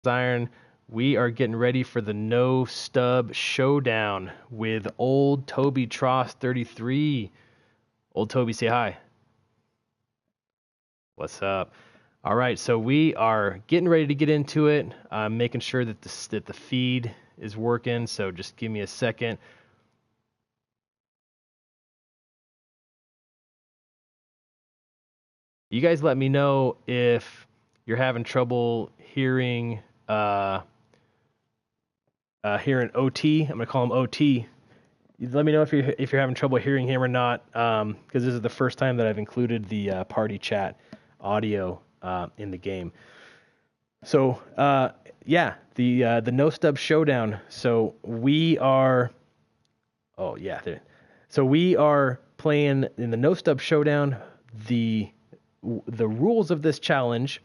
Iron. We are getting ready for the No-Stub Showdown with old Toby Tross 33. Old Toby, say hi. What's up? All right, so we are getting ready to get into it. I'm making sure that the feed is working, so just give me a second. You guys let me know if you're having trouble hearing hearing OT. I'm gonna call him OT. Let me know if you're having trouble hearing him or not, because this is the first time that I've included the party chat audio in the game. So yeah, the No-Stub Showdown. So we are, oh yeah, so we are playing in the No-Stub Showdown. The rules of this challenge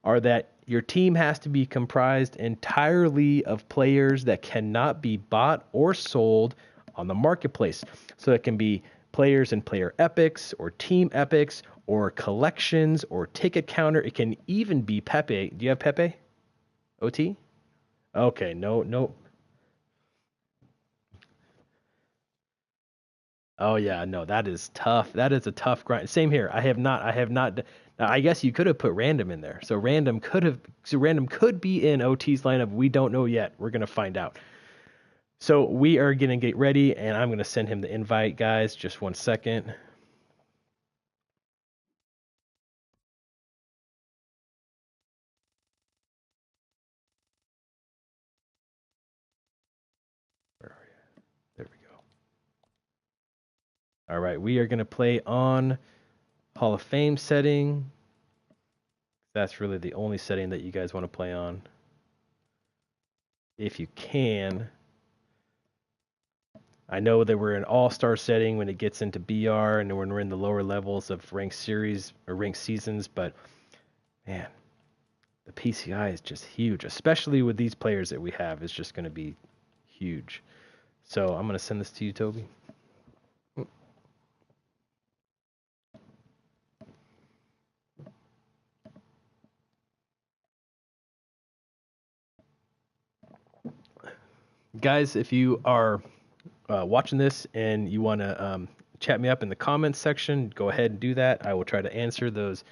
are that your team has to be comprised entirely of players that cannot be bought or sold on the marketplace. So it can be players and player epics or team epics or collections or ticket counter. It can even be Pepe. Do you have Pepe? OT? Okay, no. Oh yeah, no, that is tough. That is a tough grind. Same here. I have not. Now, I guess you could have put random in there. So random could be in OT's lineup. We don't know yet. We're gonna find out. So we are gonna get ready, and I'm gonna send him the invite, guys. Just 1 second. Where are you? There we go. All right, we are gonna play on Hall of Fame setting. That's really the only setting that you guys want to play on. If you can. I know that we're in all-star setting when it gets into BR and when we're in the lower levels of ranked series or ranked seasons, but man, the PCI is just huge, especially with these players that we have. It's just going to be huge. So I'm going to send this to you, Toby. Guys, if you are watching this and you want to chat me up in the comments section, go ahead and do that. I will try to answer those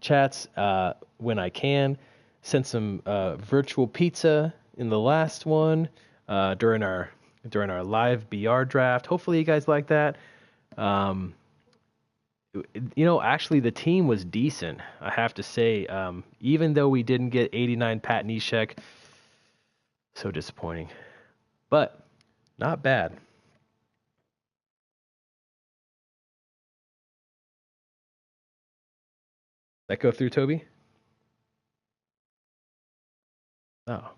chats when I can. Sent some virtual pizza in the last one during our live BR draft. Hopefully you guys like that. Actually the team was decent. I have to say, even though we didn't get 89 Pat Neshek, so disappointing, but not bad. That go through, Toby? Oh. All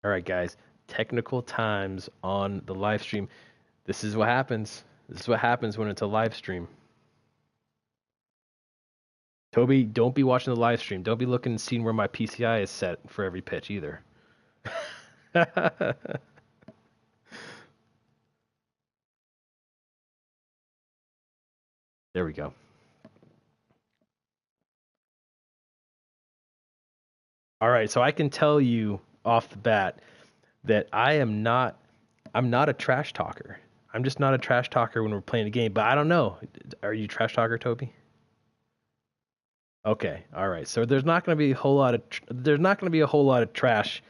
right, guys. Technical times on the live stream. This is what happens. This is what happens when it's a live stream. Toby, don't be watching the live stream. Don't be looking and seeing where my PCI is set for every pitch either. There we go. All right, so I can tell you off the bat that I'm not a trash talker. I'm just not a trash talker when we're playing a game, but I don't know. Are you a trash talker, Toby? Okay. All right. So there's not going to be a whole lot of trash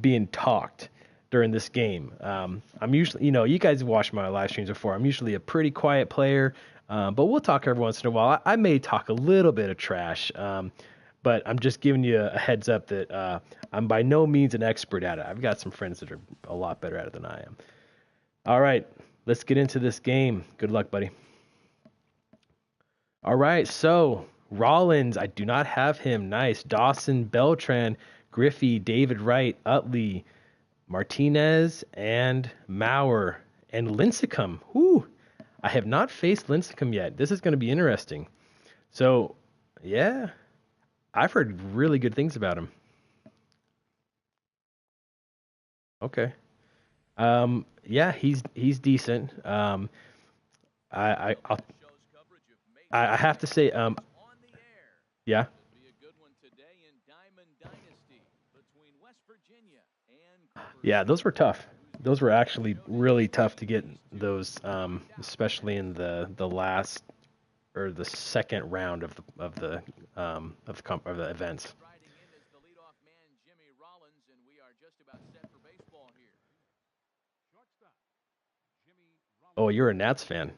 being talked during this game. I'm usually, you guys have watched my live streams before. I'm usually a pretty quiet player, but we'll talk every once in a while. I may talk a little bit of trash, but I'm just giving you a heads up that I'm by no means an expert at it. I've got some friends that are a lot better at it than I am. All right, let's get into this game. Good luck, buddy. All right, so Rollins, I do not have him. Nice. Dawson, Beltran, Griffey, David Wright, Utley, Martinez, and Maurer, and Lincecum. Whew. I have not faced Lincecum yet. This is going to be interesting. So, yeah, I've heard really good things about him. Okay. Yeah, he's decent. I have to say, yeah, yeah, those were tough. Those were actually really tough to get those, especially in the last or the second round of the events. Oh, you're a Nats fan.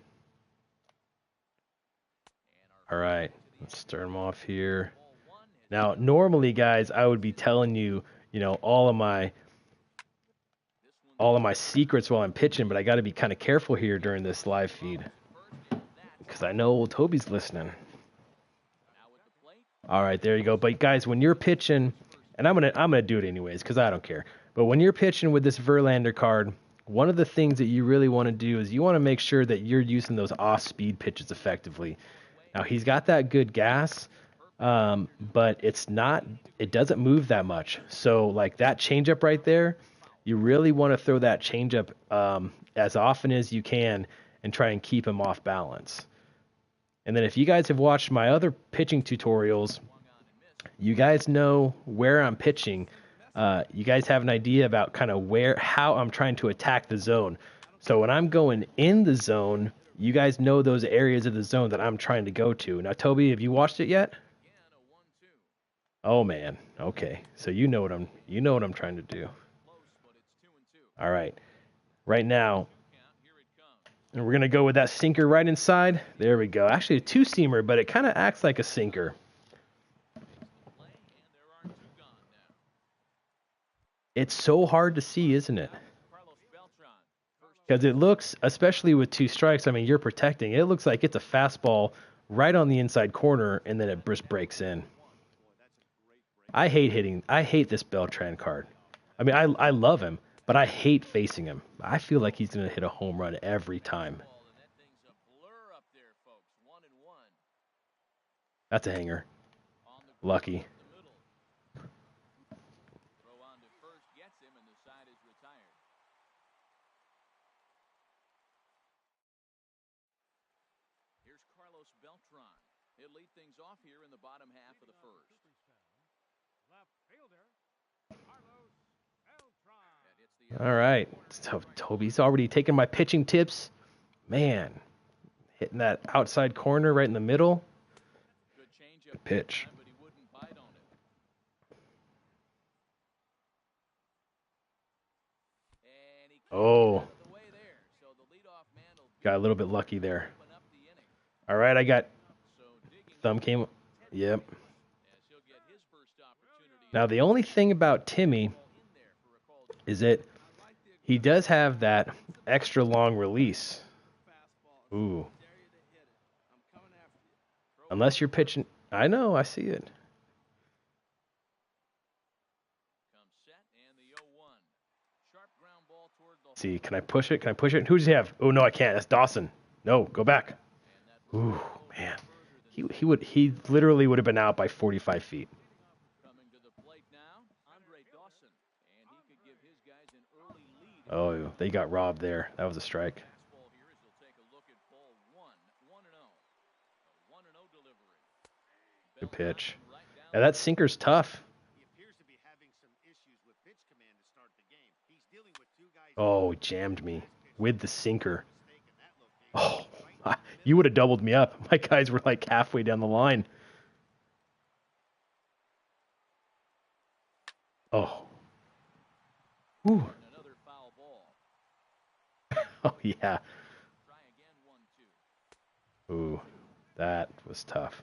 All right, let's start them off here. Now, normally, guys, I would be telling you, all of my secrets while I'm pitching, but I got to be kind of careful here during this live feed because I know old Toby's listening. All right, there you go. But guys, when you're pitching, and I'm gonna do it anyways because I don't care. But when you're pitching with this Verlander card, one of the things that you really want to do is you want to make sure that you're using those off-speed pitches effectively. Now he's got that good gas, but it doesn't move that much. So like that changeup right there, you really want to throw that changeup as often as you can and try and keep him off balance. And then if you guys have watched my other pitching tutorials, you guys know where I'm pitching. You guys have an idea about kind of how I'm trying to attack the zone. So when I'm going in the zone, you guys know those areas of the zone that I'm trying to go to. Now, Toby, have you watched it yet? Oh man. Okay. So you know what I'm trying to do. All right. Right now, and we're going to go with that sinker right inside. There we go. Actually, a two-seamer, but it kind of acts like a sinker. It's so hard to see, isn't it? Because it looks, especially with two strikes, I mean, you're protecting. It looks like it's a fastball right on the inside corner, and then it just breaks in. I hate this Beltran card. I mean, I love him, but I hate facing him. I feel like he's going to hit a home run every time. That's a hanger. Lucky. He'll lead things off here in the bottom half of the first. All right. So Toby's already taking my pitching tips. Man, hitting that outside corner right in the middle. Good pitch. Oh. Got a little bit lucky there. All right, I got thumb came. Yep. Now, the only thing about Timmy is that he does have that extra long release. Ooh. Unless you're pitching. I know, I see it. See, can I push it? Can I push it? Who does he have? Oh, no, I can't. That's Dawson. No, go back. Ooh, man. He literally would have been out by 45 feet. Oh, they got robbed there. That was a strike. Good pitch. Yeah, that sinker's tough. Oh, he jammed me with the sinker. Oh, you would have doubled me up. My guys were like halfway down the line. Oh. Ooh. Oh, yeah. Ooh, that was tough.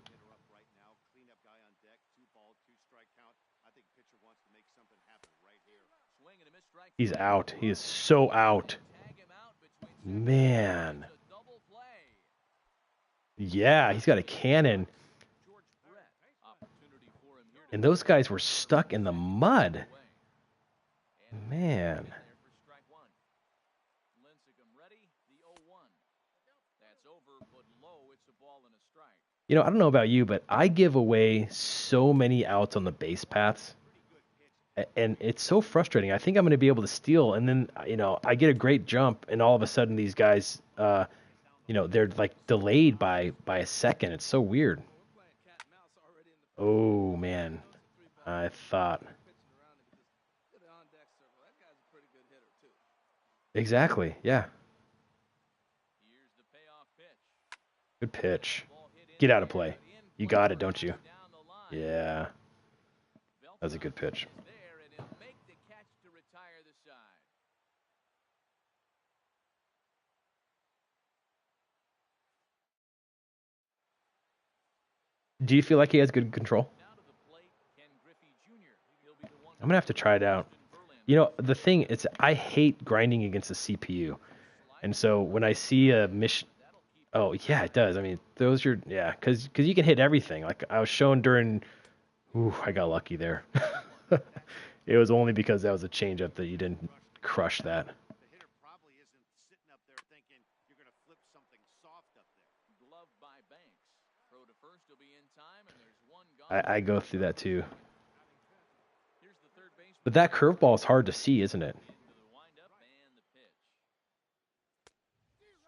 He's out. He is so out. Man. Yeah, he's got a cannon. And those guys were stuck in the mud. Man. You know, I don't know about you, but I give away so many outs on the base paths. And it's so frustrating. I think I'm going to be able to steal, and then, I get a great jump, and all of a sudden these guys they're like delayed by a second. It's so weird. Oh man, I thought exactly. Yeah, Here's the payoff pitch. good pitch. Ball hit in Get the out of air, play. but in You play got it, don't you? down the line. Yeah, that was a good pitch. Is there, and he'll make the catch to retire the side. Do you feel like he has good control? Now to the plate, Ken Griffey Jr. He'll be the one I'm gonna have to try it out. The thing is, I hate grinding against the CPU, and so when I see a mission, oh yeah, it does. I mean, those are yeah, because you can hit everything. Like I was shown during, ooh, I got lucky there. It was only because that was a changeup that you didn't crush that. The hitter probably isn't sitting up there thinking you're going to flip something soft up there. Glove by Banks. Throw to first will be in time, and there's one gone. I go through that too. Here's the third baseman. But that curveball is hard to see, isn't it? Into the windup and the pitch.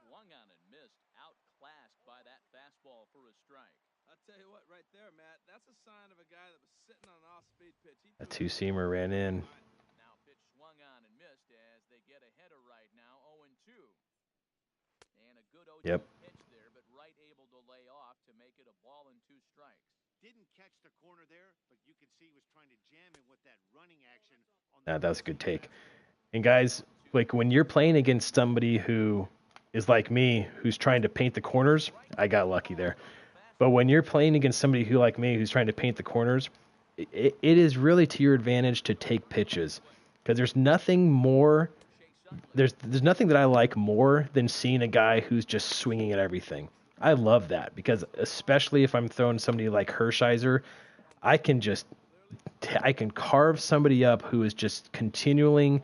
Swung on and missed. Outclassed by that fastball for a strike. I'll tell you what, right there, Matt, that's a sign of a guy that was sitting on an off-speed pitch. A two-seamer ran in. Now pitch swung on and missed as they get a header right now, 0-2. And a good 0-2 Yep. pitch there, but Wright able to lay off to make it a ball and 2 strikes. Didn't catch the corner there, but you could see he was trying to jam him with that running action. On That was a good take. And guys, like when you're playing against somebody who is like me, who's trying to paint the corners, I got lucky there. But when you're playing against somebody who like me, who's trying to paint the corners, it is really to your advantage to take pitches, because there's nothing more. There's nothing that I like more than seeing a guy who's just swinging at everything. I love that, because especially if I'm throwing somebody like Hershiser, I can carve somebody up who is just continually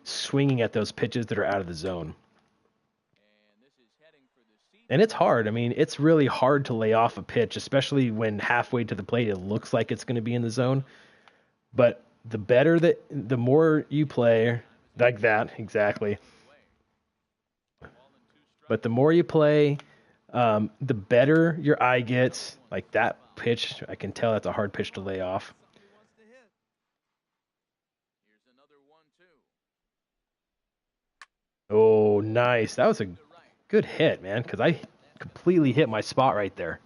swinging at those pitches that are out of the zone. And this is heading for the seat. And it's hard. I mean, it's really hard to lay off a pitch, especially when halfway to the plate it looks like it's going to be in the zone. But the more you play like that, exactly. But the more you play, the better your eye gets. Like that pitch, I can tell that's a hard pitch to lay off. Here's another 1-2. Oh, nice. That was a good hit, man, because I completely hit my spot right there.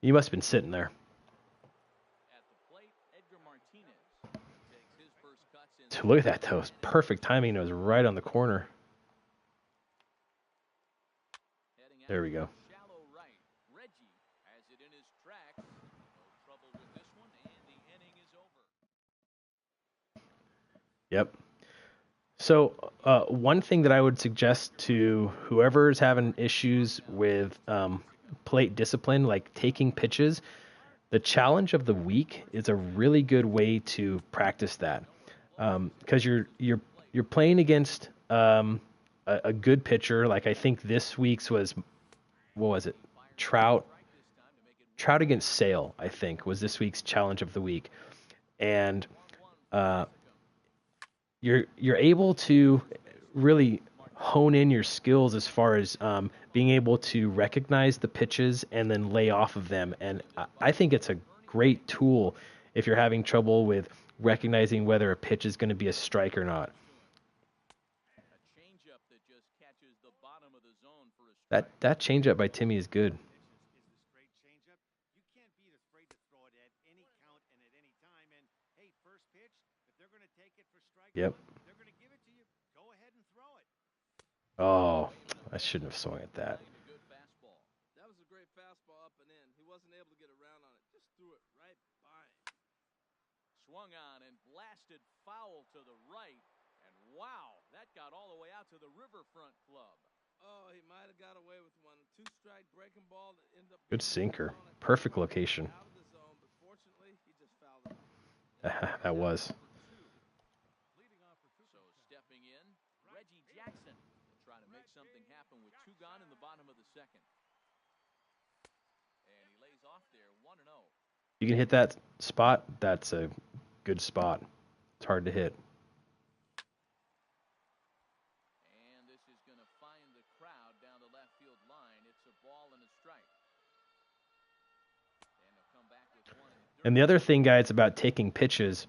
You must have been sitting there. At the plate, Edgar Martinez takes his first cuts in. Look at that, though. It was perfect timing. It was right on the corner. Heading out There we go. shallow right. Reggie has it in his track. No trouble with this one, and the inning is over. Yep. So one thing that I would suggest to whoever is having issues with plate discipline, like taking pitches, the challenge of the week is a really good way to practice that, because you're playing against a good pitcher. Like I think this week's was, what was it? Trout against Sale, I think, was this week's challenge of the week, and you're able to really hone in your skills as far as being able to recognize the pitches and then lay off of them. And I think it's a great tool if you're having trouble with recognizing whether a pitch is going to be a strike or not. A changeup that just catches the bottom of the zone for a strike. That changeup by Timmy is good. Is the straight changeup. You can't be afraid to throw it at any count and at any time. And hey, first pitch, if they're going to take it for strike Yep. one, they're going to give it to you. Go ahead and throw it. Oh, I shouldn't have swung at that. A good fastball. That was a great fastball up and in. He wasn't able to get around on it. Just threw it right by him. Swung on and blasted foul to the right. And wow, that got all the way out to the Riverfront Club. Oh, he might have got away with one. 2-strike breaking ball that ended up Good sinker. Perfect location. out of the zone, but fortunately, he just fouled it off. That was. So stepping in, Reggie Jackson will try to make something happen with 2 gone in the bottom of the second. And he lays off there 1-0. You can hit that spot. That's a good spot. It's hard to hit. And this is going to find the crowd down to left And the other thing, guys, about taking pitches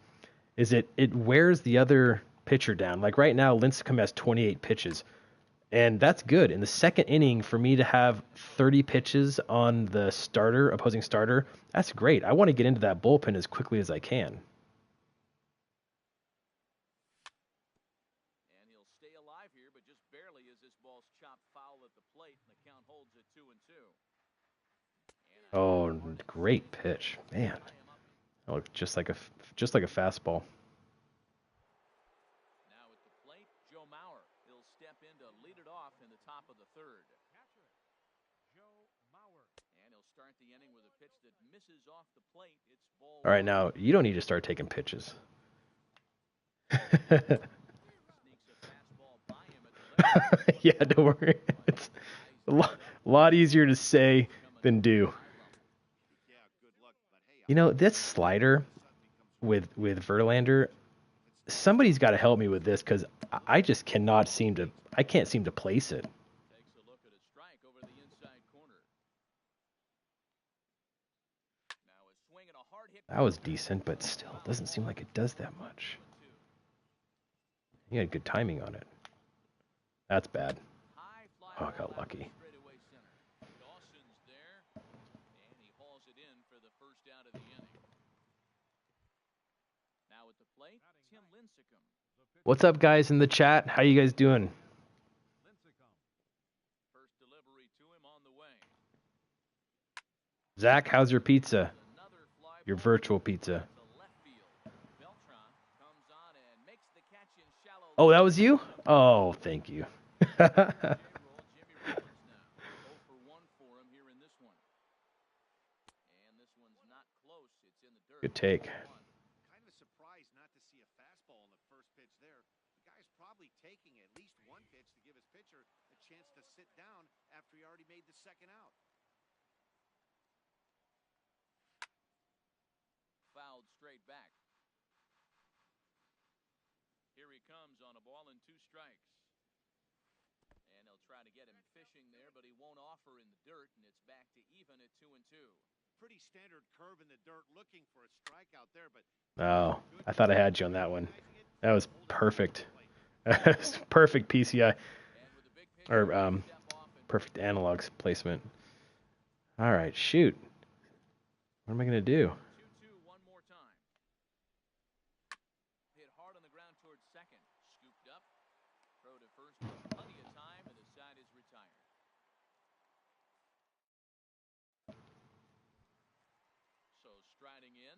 is it wears the other pitcher down. Like right now, Lincecum has 28 pitches. And that's good. In the second inning, for me to have 30 pitches on the opposing starter, that's great. I want to get into that bullpen as quickly as I can. And he'll stay alive here, but just barely as this ball's chopped foul at the plate, and the count holds at 2-2. Oh, great pitch, man! That looked just like a fastball. Now at the plate, Joe Mauer. He'll step in to lead it off in the top of the third. And he'll start the inning with a pitch that misses off the plate. It's ball. All right, now you don't need to start taking pitches. Yeah, don't worry. It's a lot easier to say than do. You know, this slider with Verlander, somebody's got to help me with this because I just can't seem to place it. Takes a look at a strike over the inside corner. Now a swing and a hard hit. That was decent, but still doesn't seem like it does that much. He had good timing on it. That's bad. Oh, I got lucky. Dawson's there, and he hauls it in for the first out of the inning. Now at the plate, Tim Lincecum. What's up, guys, in the chat? How you guys doing? First delivery to him on the way. Zach, how's your pizza? Your virtual pizza. Oh, that was you? Oh, thank you. Good take. Kind of surprised not to see a fastball in the first pitch there. The guy's probably taking at least one pitch to give his pitcher a chance to sit down after he already made the second out. Fouled straight back. Here he comes on a ball and 2 strikes. And they'll try to get him fishing there, but he won't offer in the dirt, and it's back to even at 2-2. Pretty standard curve in the dirt, looking for a strikeout there, but Oh, I thought I had you on that one. That was perfect. Perfect PCI. Or perfect analogs placement. All right, shoot. What am I going to do? 2-2 one more time. Hit hard on the ground towards second. Scooped up. Throw to first with plenty of time, and the side is retired. So striding in,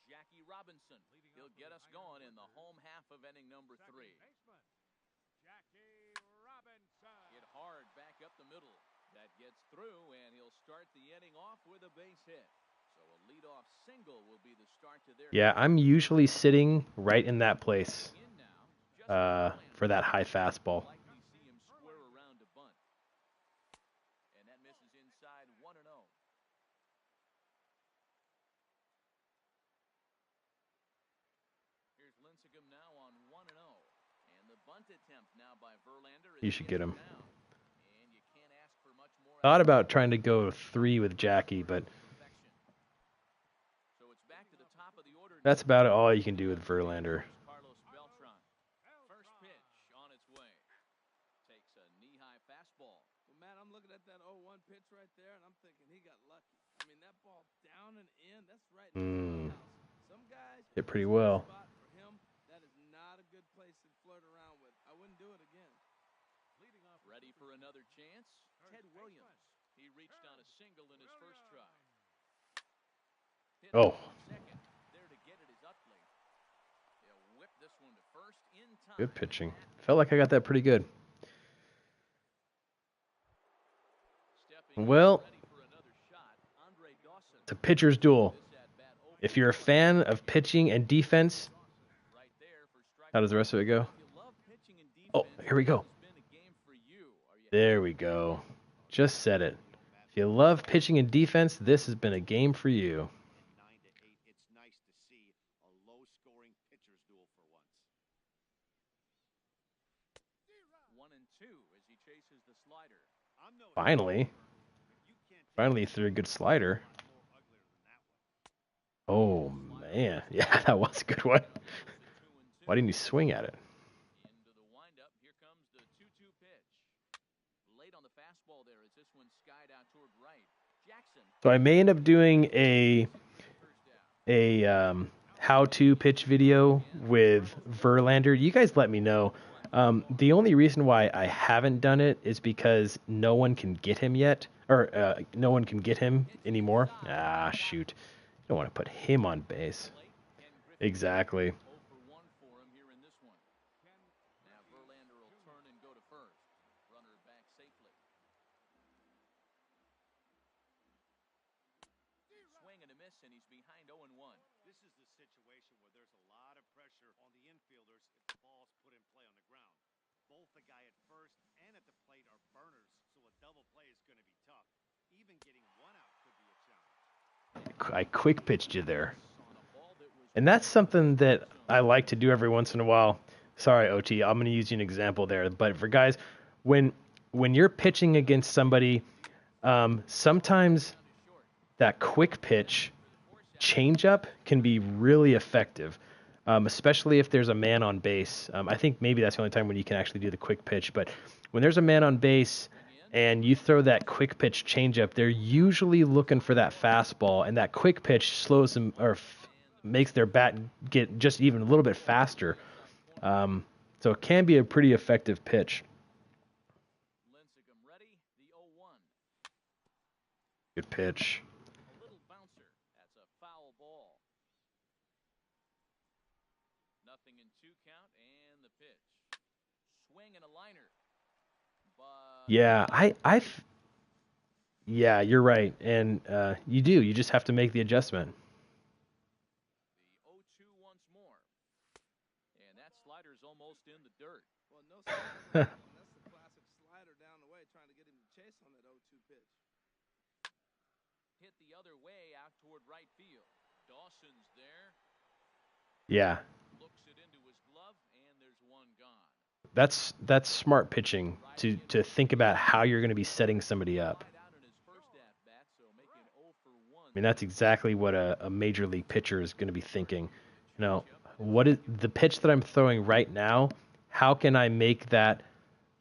Jackie Robinson. He'll get us going in the home half of inning number 3. Hit hard back up the middle. That gets through, and he'll start the inning off with a base hit. So a leadoff single will be the start to their. Yeah, I'm usually sitting right in that place for that high fastball. Likely see him square around to bunt. And that misses inside 1-0. Here's Lincecum now on 1-0. And the bunt attempt now by Verlander. You should get him. And you can't ask for much more. Thought about trying to go 3 with Jackie, but So it's back to the top of the order. that's about all you can do with Verlander. Carlos Beltran. First pitch on its way. Takes a knee-high fastball. Well, man, I'm looking at that 0-1 pitch right there, and I'm thinking he got lucky. I mean, that ball down and in, that's right in the house. Some guys Hit pretty well. spot for him, that is not a good place to flirt around with. I wouldn't do it again. Ready for another chance? Ted Williams. He reached on a single in his first try. Hit Oh. second. There to get it is Utley. He'll whip this one to first in time. Good pitching. Felt like I got that pretty good. Stepping Well, ready for another shot. Andre Dawson. it's a pitcher's duel. This at bat over If you're a fan of pitching and defense, right there for strike. how does the rest of it go? If you love pitching and defense, Oh, here we go. this has been a game for you. Are you There we go. Just said it. If you love pitching and defense, this has been a game for you. 9-8. It's nice to see a low-scoring pitcher's duel for once. 1-2 as he chases the slider. I'm no Finally. you can't Finally threw a good slider. more uglier than that one. Oh, Yeah, that was a good one. Why didn't you swing at it? Into the windup. Here comes the 2-2 pitch. Late on the fastball there as this one skied out toward right. Jackson. So I may end up doing a how-to pitch video with Verlander. You guys let me know. The only reason why I haven't done it is because no one can get him yet, or no one can get him anymore. Ah, shoot. You don't want to put him on base. Exactly. 0 for 1 for him here in this one. Now Verlander will turn and go to first. Runner back safely. Swing and a miss, and he's behind 0-1. This is the situation where there's a lot of pressure on the infielders if the ball's put in play on the ground. Both the guy at first and at the plate are burners, so a double play is going to be tough. Even getting one out could be a challenge. I quick pitched you there. And that's something that I like to do every once in a while. Sorry, OT, I'm going to use you an example there. But for guys, when you're pitching against somebody, sometimes that quick pitch changeup can be really effective, especially if there's a man on base. I think maybe that's the only time when you can actually do the quick pitch. But when there's a man on base and you throw that quick pitch changeup, they're usually looking for that fastball, and that quick pitch slows them or makes their bat get just even a little bit faster. So it can be a pretty effective pitch. Lincecum ready, the 0-1. Good pitch. A little bouncer. That's a foul ball. Nothing in 2 count, and the pitch. Swing and a liner. But Yeah, yeah, you're right. And you just have to make the adjustment. the 0-2 once more. And that slider's almost in the dirt. Well, no slider. That's the classic slider down the way, trying to get him to chase on that 0-2 pitch. Hit the other way out toward right field. Dawson's there. Yeah, Looks it into his glove, and there's one gone. that's smart pitching to think about how you're going to be setting somebody up. Right out in his first at-bat, so making 0 for 1. I mean, that's exactly what a major league pitcher is going to be thinking. You know, what is the pitch that I'm throwing right now? How can I make that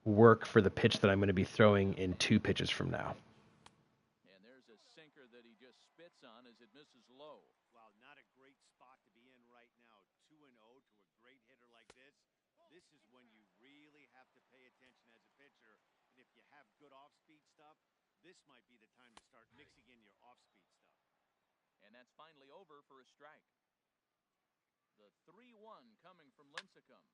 work for the pitch that I'm going to be throwing in 2 pitches from now? And there's a sinker that he just spits on as it misses low. Wow, not a great spot to be in right now. 2-0 to a great hitter like this. This is when you really have to pay attention as a pitcher. And if you have good off-speed stuff, this might be the time to start mixing in your off-speed stuff. And that's finally over for a strike. The 3-1 coming from Lincecum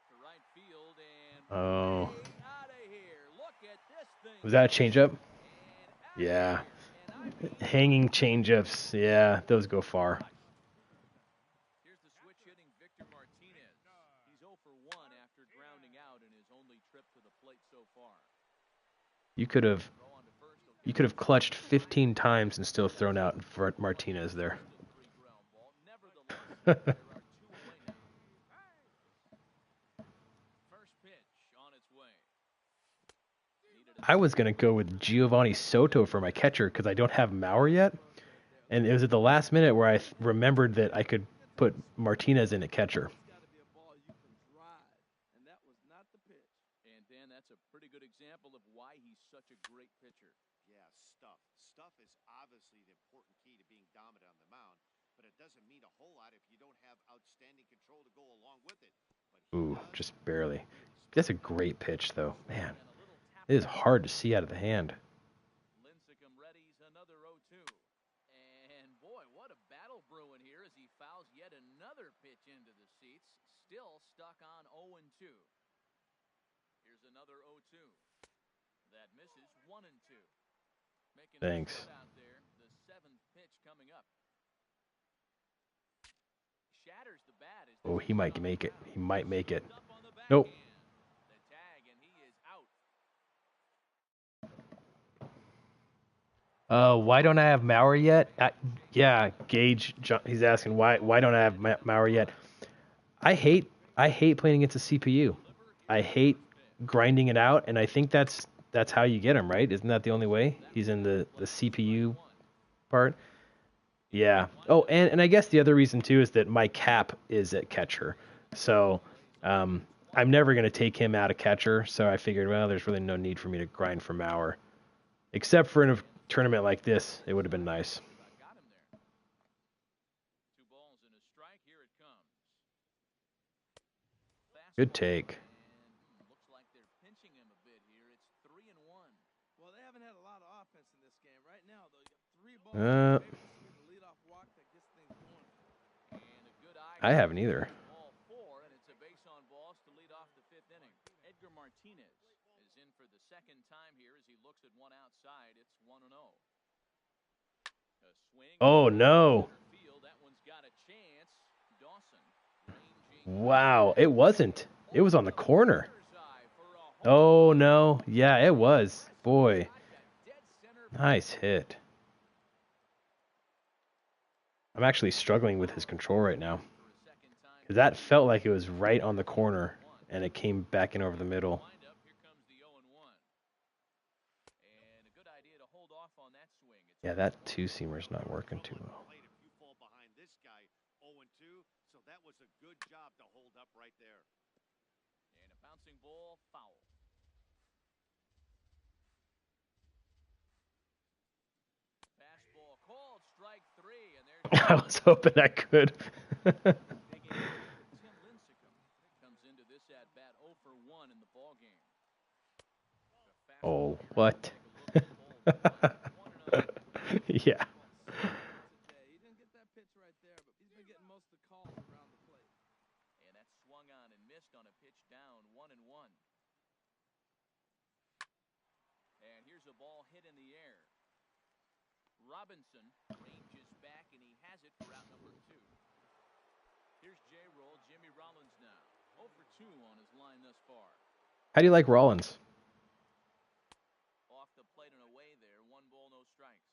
to right field, and Oh. way out of here. Look at this thing. Was that a changeup? And out Yeah. and I mean, Hanging changeups. Yeah, those go far. here's the switch hitting Victor Martinez. He's 0 for 1 after grounding out in his only trip to the plate so far. You could have Throw on to first. He'll get clutched 15 times and still thrown out for Martinez there. the free ground ball. Nevertheless, there are 2 away now. First pitch on its way. Needed a I was going to go with Giovanni Soto for my catcher because I don't have Mauer yet. And it was at the last minute where I remembered that I could put Martinez in at catcher. It's got to be a ball you can drive, and that was not the pitch. And Dan, that's a pretty good example of why he's such a great pitcher. Yeah, stuff. Stuff is obviously the important key to being dominant on the mound, but it doesn't mean a whole lot if you don't have outstanding control to go along with it. But he Ooh, does. just barely. That's a great pitch, though. Man, it is hard to see out of the hand. Lincecum readies another 0-2. And boy, what a battle brewing here as he fouls yet another pitch into the seats. Still stuck on 0-2. Here's another 0-2. That misses 1-2. Making Thanks. a out there. The 7th pitch coming up. Shatters the bat. As Oh, he might make it. He might make it. up on the Nope. backhand. The tag, and he is out. Why don't I have Mauer yet? Yeah, Gage. He's asking why don't I have Mauer yet? I hate playing against a CPU. I hate grinding it out, and I think that's how you get him, right? Isn't that the only way? He's in the CPU part. Yeah. Oh, and I guess the other reason too is that my cap is at catcher. So I'm never going to take him out of catcher. So I figured, well, there's really no need for me to grind for Mauer. Except for in a tournament like this, it would have been nice. Got him there. 2 balls and a strike. Here it comes. Good take. And looks like they're pinching him a bit here. It's 3-1. Well, they haven't had a lot of offense in this game. Right now, though, you got 3 balls. Maybe this will be the leadoff walk that gets things going. And a good eye. I haven't either. Ball 4, and it's a base on balls to lead off the 5th inning. Edgar Martinez is in for the second time here as he looks at one outside. It's 1-0. A swing. Oh, no. Field. That one's got a chance. Dawson. Wow, it wasn't. It was on the corner. Oh, no. Yeah, it was. Boy. Nice hit. I'm actually struggling with his control right now. Because that felt like it was right on the corner, and it came back in over the middle. Yeah, that two-seamer's not working too well. So that was a good job to hold up right there. And a bouncing ball, foul. Fastball called, strike 3, and there's I was hoping I could. Tim Lincecum comes into this at bat 0 for 1 in the ball game. Oh, what? Yeah. He didn't get that pitch right there, but he's been getting most of the calls around the plate. And that's swung on and missed on a pitch down, 1-1. And here's a ball hit in the air. Robinson ranges back, and he has it for out number 2. Here's J-Roll, Jimmy Rollins now. 0 for 2 on his line thus far. How do you like Rollins? Off the plate and away there. 1 ball, no strikes.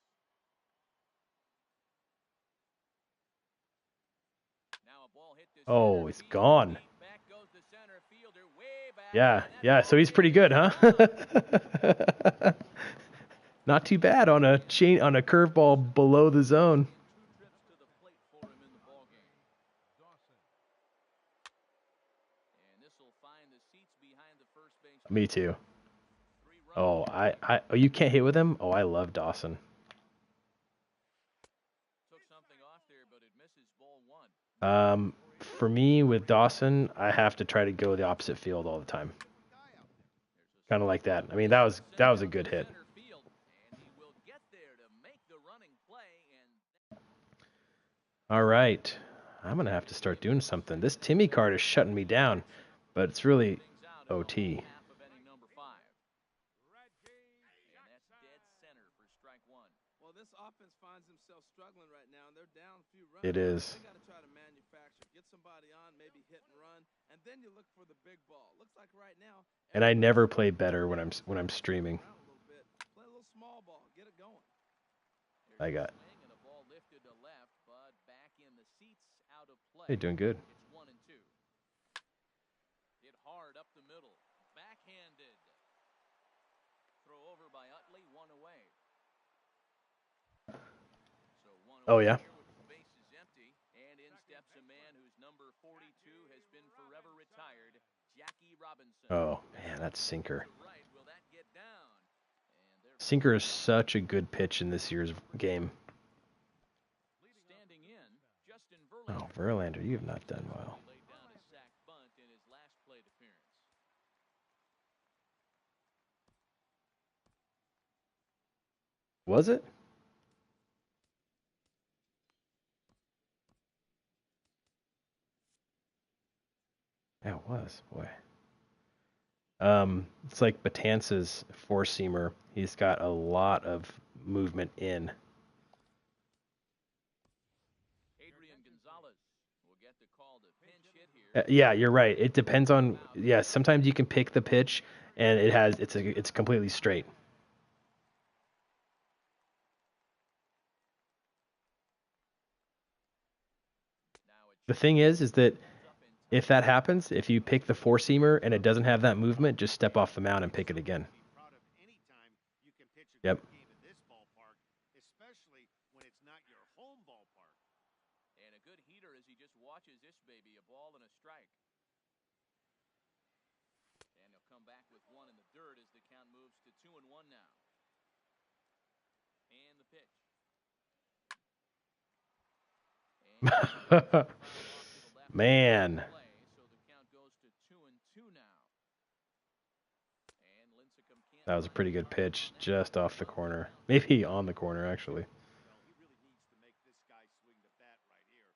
Now a ball hit this. Oh, it's gone. Back goes the center fielder, way back. Yeah, so he's pretty good, huh? Not too bad on a curveball below the zone. 2 trips to the plate for him in the ball game. And this will find the seats behind the first base. Me too. Oh, oh, you can't hit with him? Oh, I love Dawson. Took something off there, but it misses ball 1. For me with Dawson, I have to try to go the opposite field all the time. Kind of like that. I mean, that was a good hit. All right. I'm going to have to start doing something. This Timmy card is shutting me down, but it's really OT. Well, this offense finds themselves struggling right now, and they're down a few runs. It is. They got to try to manufacture, get somebody on, maybe hit and run, and then you look for the big ball. Looks like right now. And I never play better when I'm streaming. Play a little small ball, get it going. I got. Hey, doing good. It's 1 and 2. Hit hard up the middle. Backhanded. Throw over by Utley, 1 away. So 1 Oh, yeah. The base is empty, and in steps a man whose number 42 has been forever retired, Jackie Robinson. Oh, man, that's sinker. Right, will that get down? And sinker is such a good pitch in this year's game. Standing in, Justin Oh, Verlander, you have not done well. laid down a sac bunt in his last plate appearance. Was it? Yeah, it was. Boy. It's like Betances' four-seamer. He's got a lot of movement in. Adrian Gonzalez will get the call to pinch hit here. Yeah, you're right. It depends on. Yeah, sometimes you can pick the pitch, and it's completely straight. The thing is that if that happens, if you pick the four-seamer and it doesn't have that movement, just step off the mound and pick it again. Yep. especially when it's not your home ballpark. And a good heater as he just watches this baby, a ball and a strike. And he'll come back with one in the dirt as the count moves to 2-1 now. And the pitch. And Man. so the count goes to 2-2 now. And Lincecum can't. That was a pretty good pitch, just off the corner. Maybe on the corner, actually. Well, he really needs to make this guy swing the bat right here.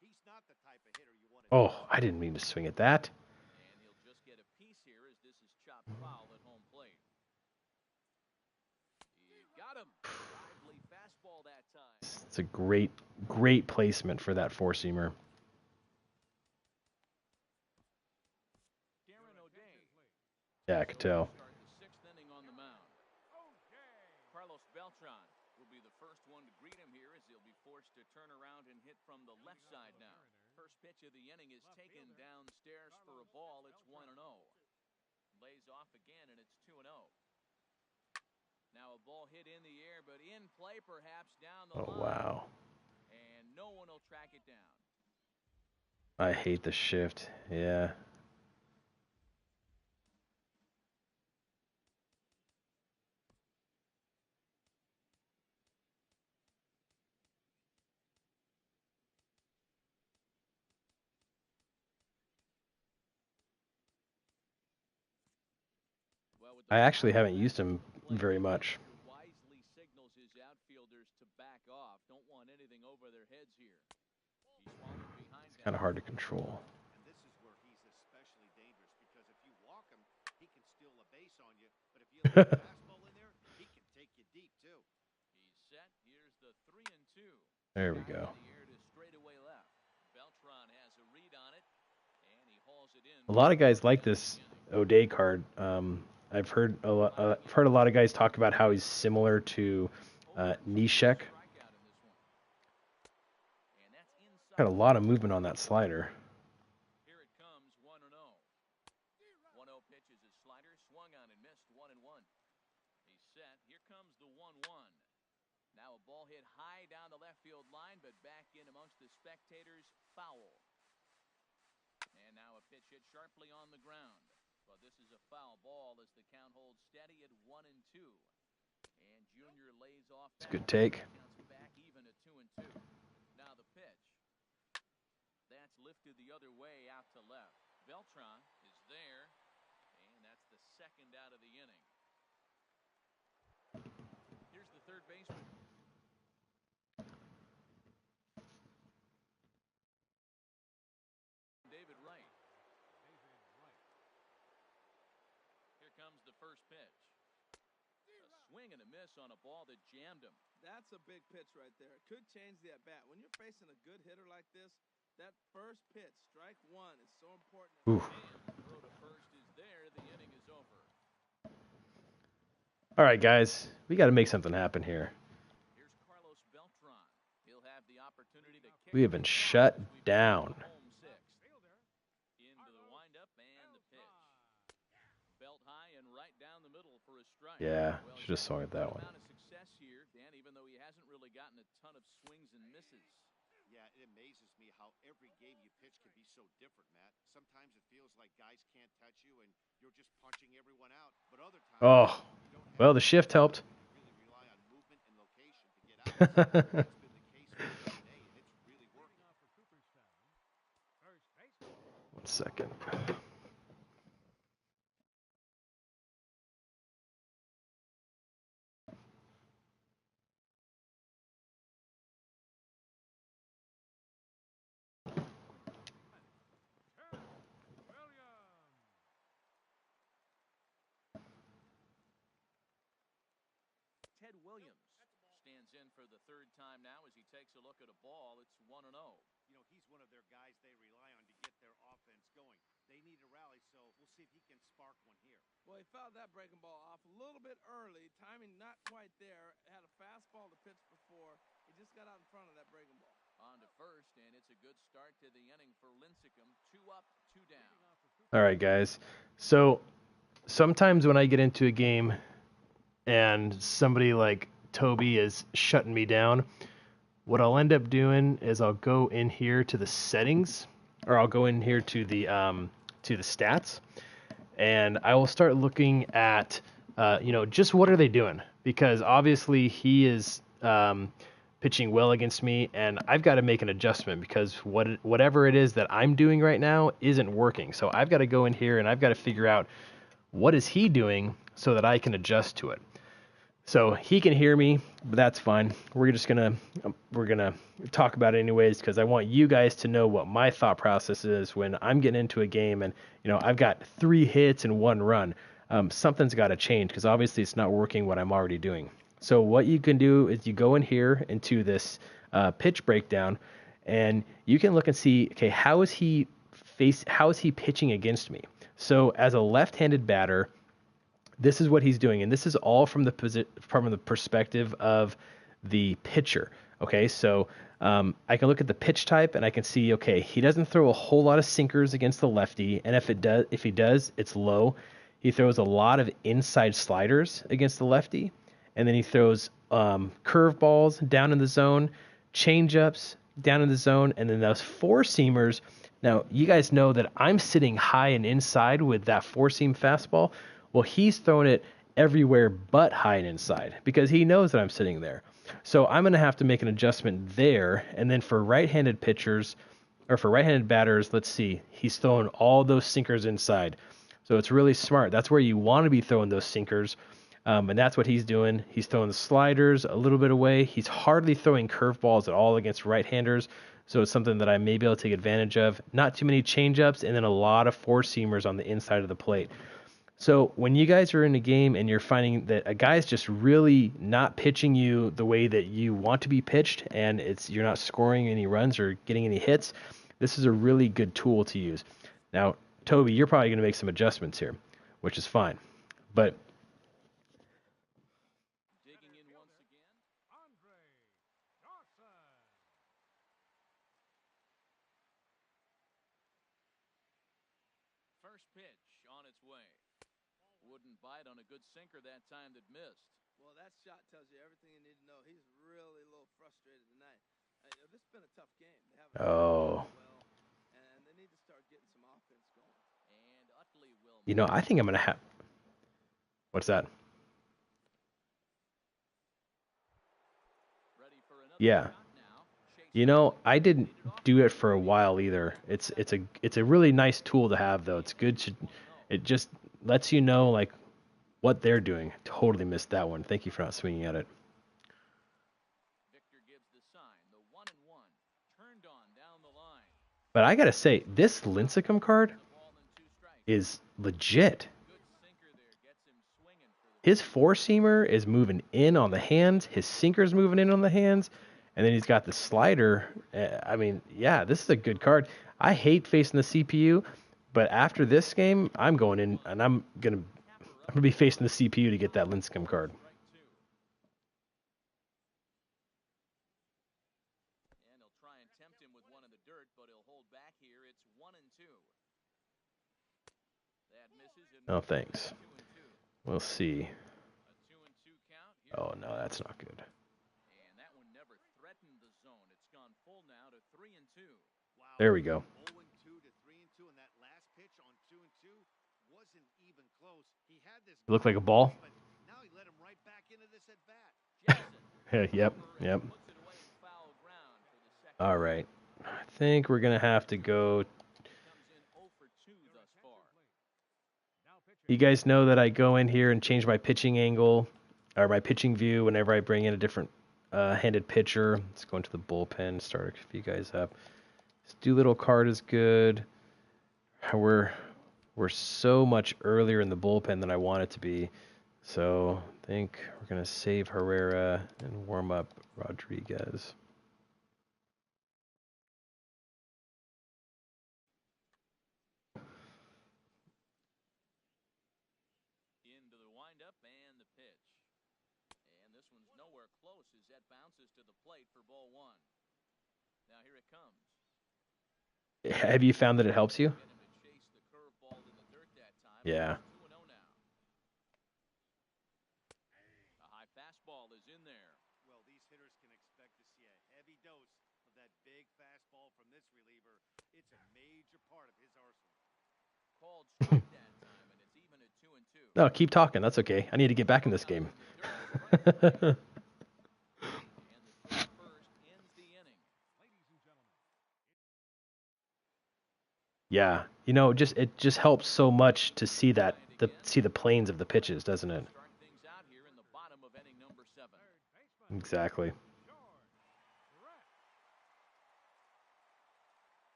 He's not the type of hitter you want to. Oh, I didn't mean to swing at that. And he'll just get a piece here as this is chopped foul at home plate. He got him. Lively fastball that time. It's a great, great placement for that four-seamer. Darren O'Day. Yeah, I could tell. Start the sixth inning on the mound. Carlos Beltran will be the first one to greet him here as he'll be forced to turn around and hit from the left side now. First pitch of the inning is taken downstairs for a ball. It's 1-0. Lays off again and it's 2-0. Now a ball hit in the air, but in play perhaps down the line. Oh, wow. And no one will track it down. I hate the shift. Yeah. I actually haven't used him very much. Wisely signals his outfielders to back off. Don't want anything over their heads here. He's falling behind. It's kind of hard to control. And this is where he's especially dangerous because if you walk him, he can steal a base on you. But if you let a fastball in there, he can take you deep too. He's set. Here's the 3-2. There we go. The air to straightaway left. Beltran has a read on it, and he hauls it in. A lot of guys like this O'Day card. I've heard a lot of guys talk about how he's similar to Neshek. Got a lot of movement on that slider. Here it comes, 1-0. 1-0 pitch is his slider, swung on and missed, 1-1. He's set. Here comes the 1-1. Now a ball hit high down the left field line, but back in amongst the spectators, foul. And now a pitch hit sharply on the ground. But this is a foul ball as the count holds steady at 1-2. And Junior lays off. It's a good take. Counts back even at 2-2. Now the pitch. That's lifted the other way out to left. Beltran is there, and that's the second out of the inning. Here's the third baseman. David Wright. Here comes the first pitch. A swing and a miss on a ball that jammed him. That's a big pitch right there. It could change the at-bat. When you're facing a good hitter like this, that first pitch, strike one, is so important. Oof. And the throw to first is there. The inning is over. All right, guys, we got to make something happen here. Here's Carlos Beltran. He'll have the opportunity to kick. We have been shut down. Home sixth. Into the windup and the pitch. Belt high and right down the middle for a strike. Yeah, Well, should have swung at that one. amount of success here, Dan, even though he hasn't really gotten a ton of swings and misses. Yeah, it amazes me how every game you pitch can be so different, Matt. Sometimes it feels like guys can't touch you and you're just punching everyone out. But other times, Oh, you don't have well, the shift helped. you really rely on movement and location to get out. That's been the case for today, and it's really working. 1 second. Ted Williams stands in for the third time now as he takes a look at a ball. It's 1-0. You know, he's one of their guys they rely on to get their offense going. They need a rally, so we'll see if he can spark one here. Well, he fouled that breaking ball off a little bit early. Timing not quite there. Had a fastball to pitch before. He just got out in front of that breaking ball. On to first, and it's a good start to the inning for Lincecum. 2 up, 2 down. All right, guys. So sometimes when I get into a game and somebody like Toby is shutting me down, what I'll end up doing is I'll go in here to the settings, or I'll go in here to the stats, and I will start looking at just what are they doing, because obviously he is pitching well against me, and I've got to make an adjustment because whatever it is that I'm doing right now isn't working. So I've got to go in here and I've got to figure out what is he doing so that I can adjust to it. So he can hear me, but that's fine. We're gonna talk about it anyways, because I want you guys to know what my thought process is when I'm getting into a game and I've got 3 hits and 1 run. Something's got to change because obviously it's not working what I'm already doing. So what you can do is you go in here into this pitch breakdown, and you can look and see, okay, how is he pitching against me? So as a left-handed batter, this is what he's doing, and this is all from the perspective of the pitcher. Okay, so I can look at the pitch type, and I can see, okay, he doesn't throw a whole lot of sinkers against the lefty, and if he does, it's low. He throws a lot of inside sliders against the lefty, and then he throws curveballs down in the zone, changeups down in the zone, and then those 4-seamers. Now, you guys know that I'm sitting high and inside with that 4-seam fastball. Well, he's throwing it everywhere but high and inside because he knows that I'm sitting there. So I'm going to have to make an adjustment there. And then for right-handed pitchers, or for right-handed batters, let's see, he's throwing all those sinkers inside. So it's really smart. That's where you want to be throwing those sinkers. And that's what he's doing. He's throwing the sliders a little bit away. He's hardly throwing curveballs at all against right-handers. So it's something that I may be able to take advantage of. Not too many changeups, and then a lot of 4-seamers on the inside of the plate. So when you guys are in a game and you're finding that a guy's just really not pitching you the way that you want to be pitched, and you're not scoring any runs or getting any hits, this is a really good tool to use. Now, Toby, you're probably going to make some adjustments here, which is fine. But Digging in once again. First pitch on its way. Wouldn't bite on a good sinker that time that missed. Well, that shot tells you everything you need to know. He's really a little frustrated tonight. This has been a tough game. They haven't well, and they need to start getting some offense going. And Utley will. I think I'm going to have... What's that? Ready for another Yeah. shot now. I didn't do it for a while either. It's a really nice tool to have, though. It's good. It just lets you know like what they're doing. Totally missed that one. Thank you for not swinging at it. Victor gives the sign. The 1-1 turned on down the line. But I gotta say, this Lincecum card Ball and 2 strikes. is legit. Good sinker there gets him swinging for the His 4-seamer is moving in on the hands. His sinker's moving in on the hands. And then he's got the slider. Yeah, this is a good card. I hate facing the CPU, but after this game, I'm going in and I'm gonna be facing the CPU to get that Lincecum card. strike 2. And he'll try and tempt him with one in the dirt, but he'll hold back here. It's 1-2. That misses him. Oh, thanks. 2-2. We'll see. A 2-2 count. Here Oh, no, that's not good. And that one never threatened the zone. It's gone full now to 3-2. Wow. There we go. 0-2 to 3-2, and that last pitch on 2-2 wasn't even close. He had this. It looked like a ball. But now he let him right back into this at bat. Yep. Puts it away in foul ground for the second. All right. I think we're going to have to go. Comes in 0 for 2 thus far. You guys know that I go in here and change my pitching angle or my pitching view whenever I bring in a different handed pitcher. Let's go into the bullpen, start a few guys up. This Doolittle card is good. We're so much earlier in the bullpen than I want it to be. So I think we're going to save Herrera and warm up Rodriguez. Into the windup and the pitch. And this one's nowhere close as that bounces to the plate for ball 1. Now here it comes. Have you found that it helps you? Get him to chase the curveball in the dirt that time. Yeah. 2-0 now. A high fastball is in there. fastball from this reliever. It's a major part of his arsenal. Called strike that time, and it's even at 2-2. No, keep talking. That's okay. I need to get back in this game. And the throw first ends the inning. Yeah, you know, it just helps so much to see see the planes of the pitches, doesn't it? Start things out here in the bottom of inning number 7. Exactly.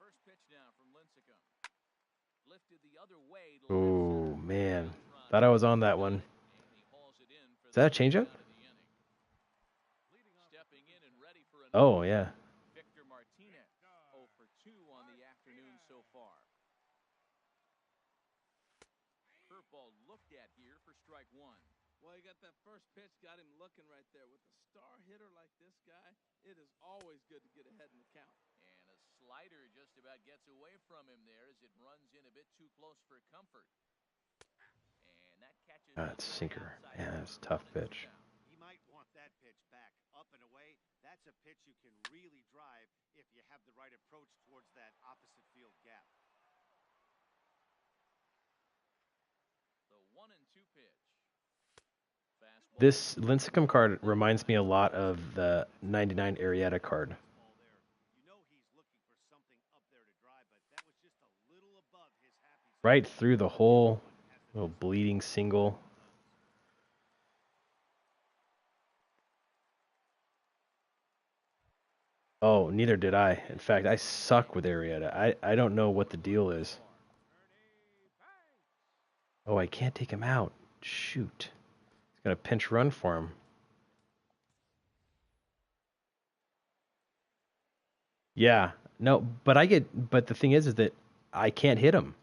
First pitch now from Lincecum. Lifted the other way to Oh, left center. man. Thought I was on that one. And he hauls it in for Is that a the changeup? out of the inning. Stepping in and ready for another. Oh, yeah. Victor Martinez, 0 for 2 on the afternoon so far. Curveball looked at here for strike 1. Well, you got that first pitch, got him looking right there. With a star hitter like this guy, it is always good to get ahead in the count. And a slider just about gets away from him there as it runs in a bit too close for comfort. And that catches That's sinker. Yeah, that's a tough pitch. He might want that pitch back, up and away. That's a pitch you can really drive if you have the right approach towards that opposite field gap. The 1-2 pitch. Fastball. This Lincecum card reminds me a lot of the 99 Arrieta card. You know he's looking for something up there to drive, but that was just a little above his happy zone. Right through the hole. Little bleeding single. Oh, neither did I. In fact, I suck with Arrieta. I don't know what the deal is. Oh, I can't take him out. Shoot. He's got a pinch run for him. Yeah. No, but the thing is that I can't hit him.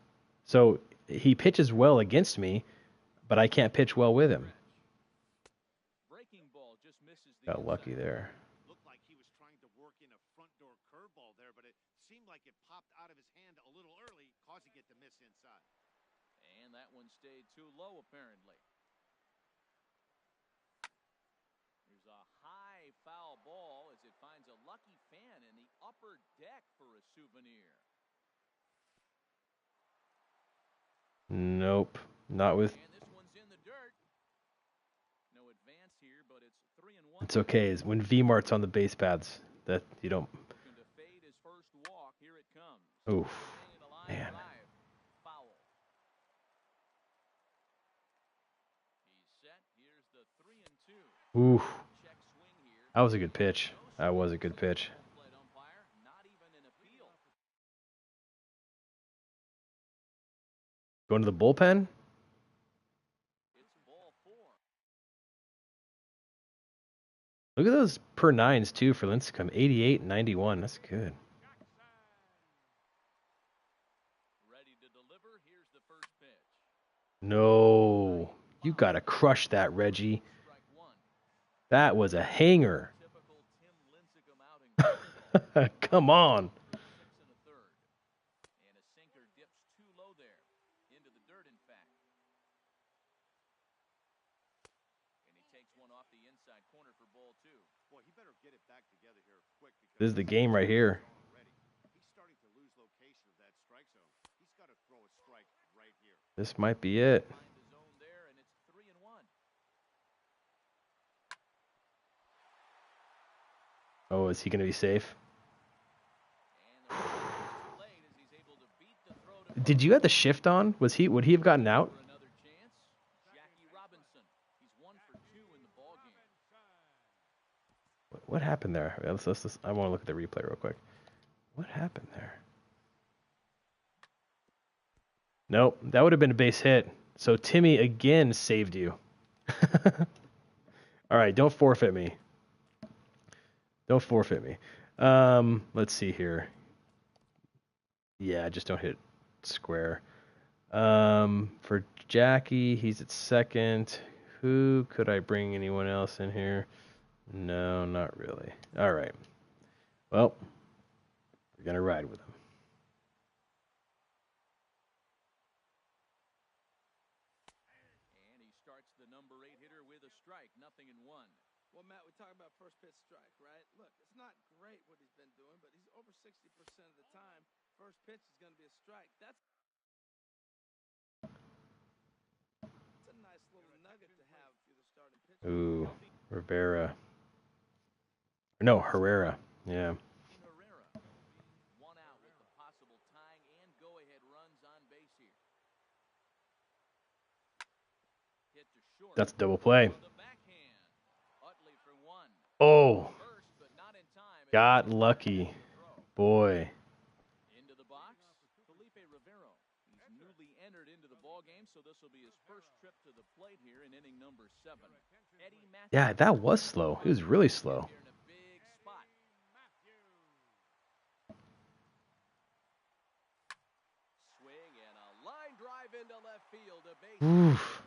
So he pitches well against me, but I can't pitch well with him. Breaking ball just misses the Got lucky inside. there. Looked like he was trying to work in a front door curveball there, but it seemed like it popped out of his hand a little early, causing it to miss inside. And that one stayed too low, apparently. Here's a high foul ball as it finds a lucky fan in the upper deck for a souvenir. Nope. Not with. And this one's in the dirt. No advance here, but it's 3-1. It's okay. It's when V-Mart's on the base paths that you don't. Looking to fade his first walk. Here it comes. Oof. Staying in the line Man. drive. Foul. He's set. Here's the 3-2. Oof. Check swing here. That was a good pitch. That was a good pitch. Plate umpire, not even an appeal. Going to the bullpen? It's ball 4. Look at those per nines, too, for Lincecum. 88 and 91. That's good. Ready to deliver. Here's the first pitch. No. You got to crush that, Reggie. Strike 1. That was a hanger. Typical Tim Lincecum outing. Come on. 6 1/3. And a sinker dips too low there. Into the dirt, in fact. And he takes one off the inside corner for ball 2. Boy, he better get it back together here quick. This is the game right here. Already. He's starting to lose location of that strike zone. He's got to throw a strike right here. This might be it. Find the zone there, and it's 3-1. Oh, is he going to be safe? And the pitch is too late as he's able to beat the throw to Did you have the shift on? Would he have gotten out? for another chance. Jackie Robinson. He's 1 for 2 in the ballgame. What happened there? Let's I want to look at the replay real quick. What happened there? Nope, that would have been a base hit. So Timmy again saved you. All right, don't forfeit me. Don't forfeit me. Let's see here. Yeah, just don't hit square. For Jackie, he's at second. Who could I bring anyone else in here? No, not really. All right. Well, we're going to ride with him. And he starts the number 8 hitter with a strike. 0-1. Well, Matt, we talk about first pitch strike, right? Look, it's not great what he's been doing, but he's over 60% of the time. First pitch is going to be a strike. That's a nice little nugget to have for the starting pitcher. Ooh, Rivera. No, Herrera. Yeah. Herrera, 1 out with the possible tying and go-ahead runs on base here. Hit to short. That's a double play. On the backhand. Utley for 1. Oh, First, but not in time. got lucky. Boy. Into the box, Felipe Rivero. He's newly entered into the ball game, so this will be his first trip to the plate here in inning number 7. Eddie Matthews. Yeah, that was slow. It was really slow. Here in a big spot. Swing and a line drive into left field. A base. Oof.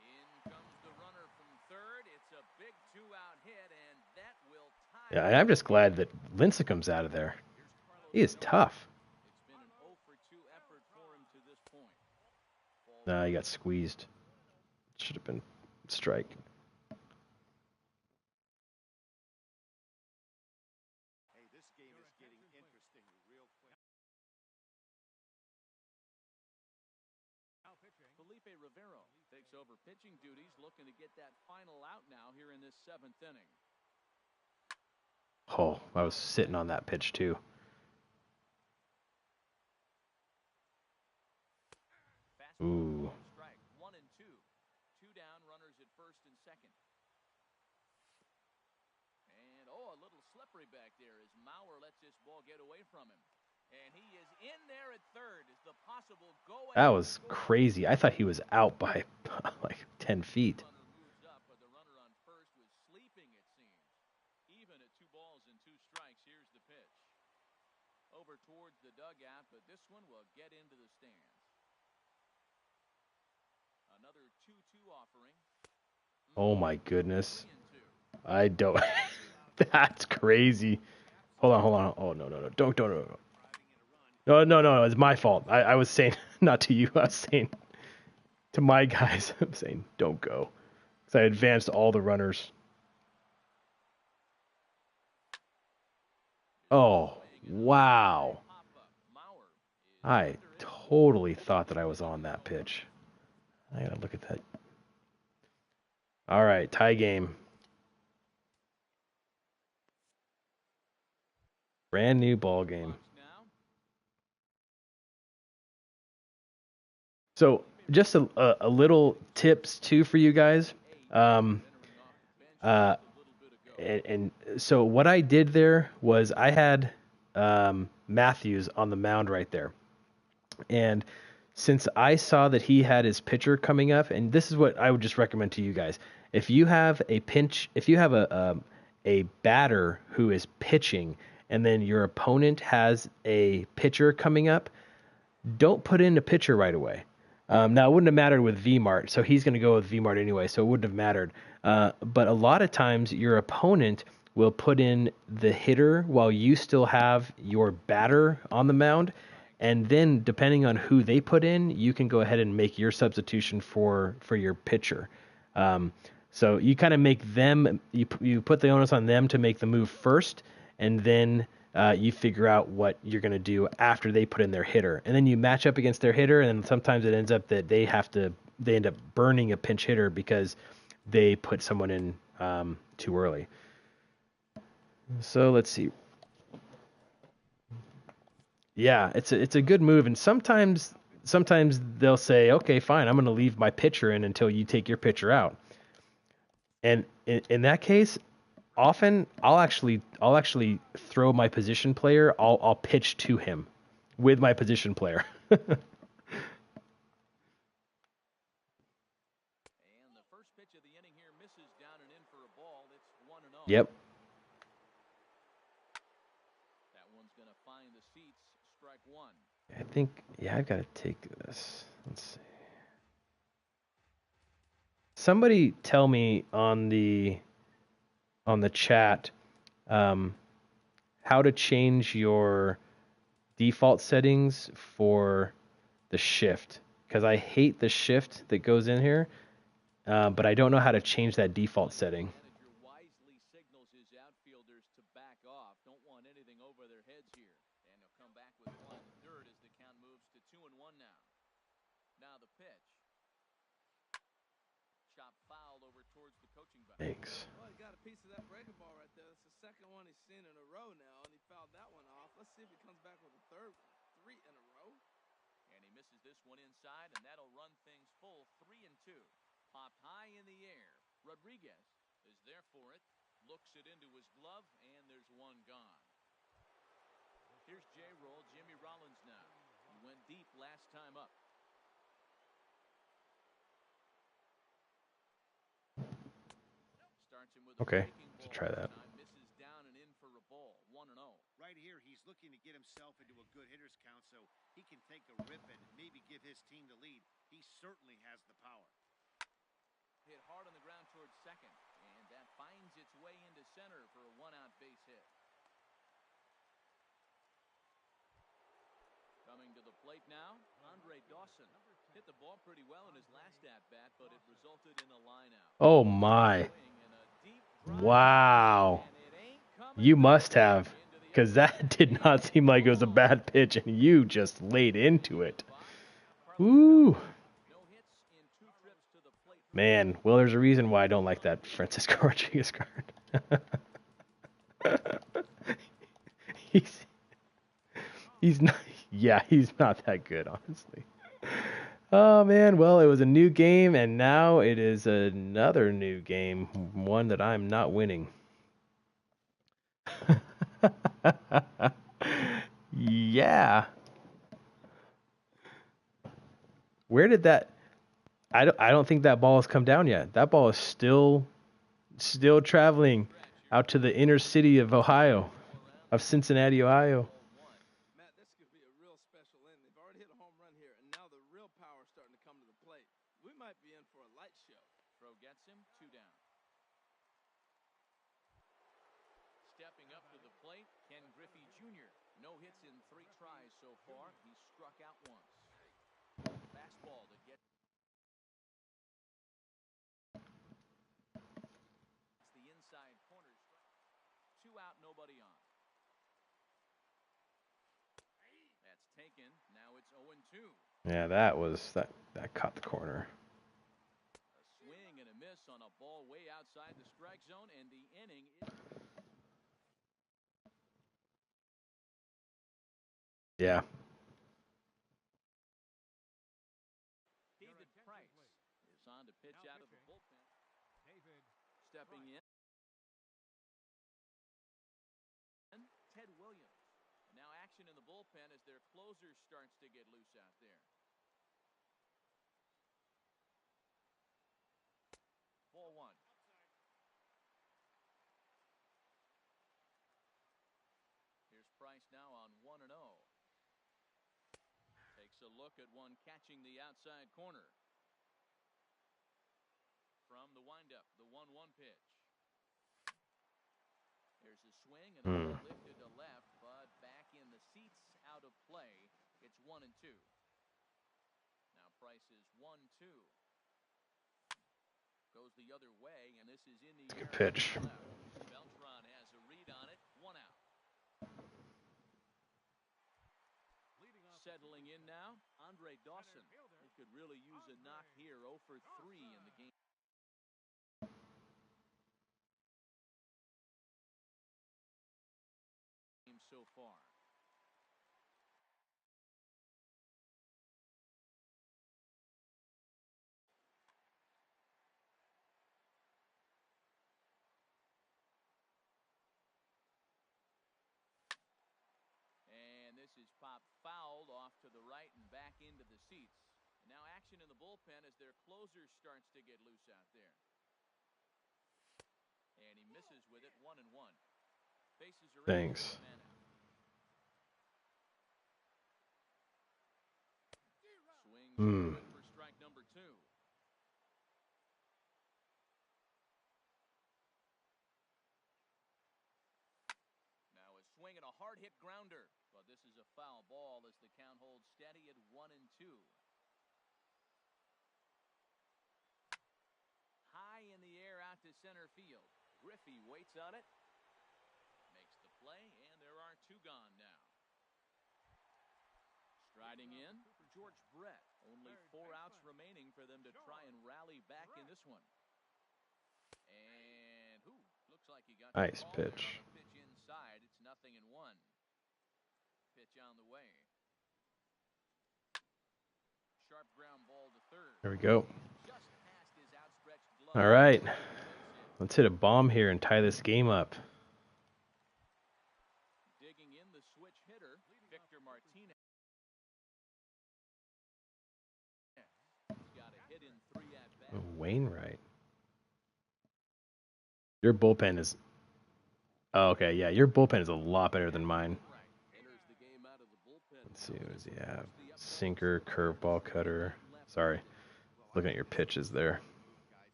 In comes the runner from third. It's a big 2-out hit, and that will tie. Yeah, I'm just glad that Lincecum's out of there. He is tough. It's been an 0 for 2 effort for him to this point. Nah, he got squeezed. Should have been strike. Hey, this game is getting interesting real quick. Felipe Rivero takes over pitching duties, looking to get that final out now here in this 7th inning. Oh, I was sitting on that pitch too. Ooh. Strike 1 and 2. 2 down, runners at first and second. And a little slippery back there as Mauer lets this ball get away from him. And he is in there at third as the possible go. That was crazy. I thought he was out by like 10 feet. Runner moves up, but the runner on first was sleeping, it seems. Even at 2 balls and 2 strikes, here's the pitch. Over towards the dugout, but this one will get into the stands. Another 2-2 offering. Oh my goodness. I don't. That's crazy. Hold on. Oh, no. Don't. No. It's my fault. I was saying, not to you. I was saying to my guys, I'm saying, don't go. Because I advanced all the runners. Oh, wow. I totally thought that I was on that pitch. I gotta look at that. All right, tie game. Brand new ball game. So just a little tips too for you guys. And so what I did there was I had Matthews on the mound right there. And since I saw that he had his pitcher coming up, and this is what I would just recommend to you guys. If you have a batter who is pitching and then your opponent has a pitcher coming up, don't put in a pitcher right away. Now, it wouldn't have mattered with VMart, so he's going to go with VMart anyway, so it wouldn't have mattered. But a lot of times, your opponent will put in the hitter while you still have your batter on the mound, and then depending on who they put in, you can go ahead and make your substitution for your pitcher. So you kind of make them, you put the onus on them to make the move first, and then you figure out what you're going to do after they put in their hitter. And then you match up against their hitter, and sometimes it ends up that they end up burning a pinch hitter because they put someone in too early. So let's see. Yeah, it's a good move, and sometimes they'll say, okay, fine, I'm going to leave my pitcher in until you take your pitcher out. And in that case, often I'll actually throw my position player. I'll pitch to him with my position player. And the first pitch of the inning here misses down and in for a ball. It's 1-0. Yep. That one's going to find the seats. Strike 1. I think, I've got to take this. Let's see. Somebody tell me on the chat how to change your default settings for the shift, because I hate the shift that goes in here, but I don't know how to change that default setting. anything over their heads here. And they'll come back with one in the third as the count moves to 2-1 now. Now the pitch. Chop foul over towards the coaching box. Thanks. Well, he got a piece of that breaking ball right there. It's the second one he's seen in a row now, and he fouled that one off. Let's see if he comes back with a third one. 3 in a row. And he misses this one inside, and that'll run things full 3-2. Popped high in the air. Rodriguez is there for it. Looks it into his glove, and there's one gone. Here's J-Roll, Jimmy Rollins now. He went deep last time up. Starts him with a Okay, breaking let's ball try this that. time. Misses down and in for a ball. 1-0. Right here, he's looking to get himself into a good hitter's count so he can take a rip and maybe give his team the lead. He certainly has the power. Hit hard on the ground towards second, and that finds its way into center for a one-out base hit. Coming to the plate now, Andre Dawson. Hit the ball pretty well in his last at-bat, but it resulted in a line-out. Oh my. Wow. You must have, because that did not seem like it was a bad pitch, and you just laid into it. Woo. Man, well, there's a reason why I don't like that Francisco Rodriguez card. he's not, yeah, he's not that good, honestly. Oh man, well, it was a new game, and now it is another new game, one that I'm not winning. Yeah. Where did that? I don't think that ball has come down yet. That ball is still traveling out to the inner city of Ohio, of Cincinnati, Ohio. Matt, this could be a real special inning. They've already hit a home run here, and now the real power is starting to come to the plate. We might be in for a light show. Throw gets him, 2 down. Stepping up to the plate, Ken Griffey Jr. No hits in 3 tries so far. He struck out once. Fastball to get the inside corner. 2 out, nobody on. That's taken. Now it's 0-2. Yeah, that caught the corner. A swing and a miss on a ball way outside the strike zone, and the inning is... Yeah. David Price is on to pitch out of the bullpen. Stepping in. Ted Williams. Now action in the bullpen as their closer starts to get loose out there. Ball 1. Here's Price now on 1-0. Takes a look at one catching the outside corner. From the windup, the 1-1 pitch. There's a swing and a ball lifted to left, but back in the seats, out of play. It's 1-2. Now Price is 1-2. Goes the other way, and this is in the air. Good pitch. Beltran has a read on it. 1 out. Settling in now, Andre Dawson. He could really use a knock here. 0 for 3 in the game so far. And this is popped fouled off to the right and back into the seats. And now action in the bullpen as their closer starts to get loose out there. And he misses with it. 1-1. Bases are Thanks. Swings good for strike number 2. Now a swing and a hard hit grounder. But this is a foul ball as the count holds steady at 1-2. High in the air out to center field. Griffey waits on it. Makes the play, and there are gone now. Striding in, George Brett. Only 4 outs remaining for them to try and rally back in this one. And looks like he got nice the pitch. on the pitch inside. It's 0-1. Pitch on the way. Sharp ground ball to third. There we go. Just past his outstretched glove. All right. Let's hit a bomb here and tie this game up. Digging in the switch hitter, Victor Martinez. Got a hit in 3 at bat. Wainwright. Your bullpen is... Oh, okay, yeah, your bullpen is a lot better than mine. Let's see, what does he have? Sinker, curveball, cutter. Sorry, looking at your pitches there.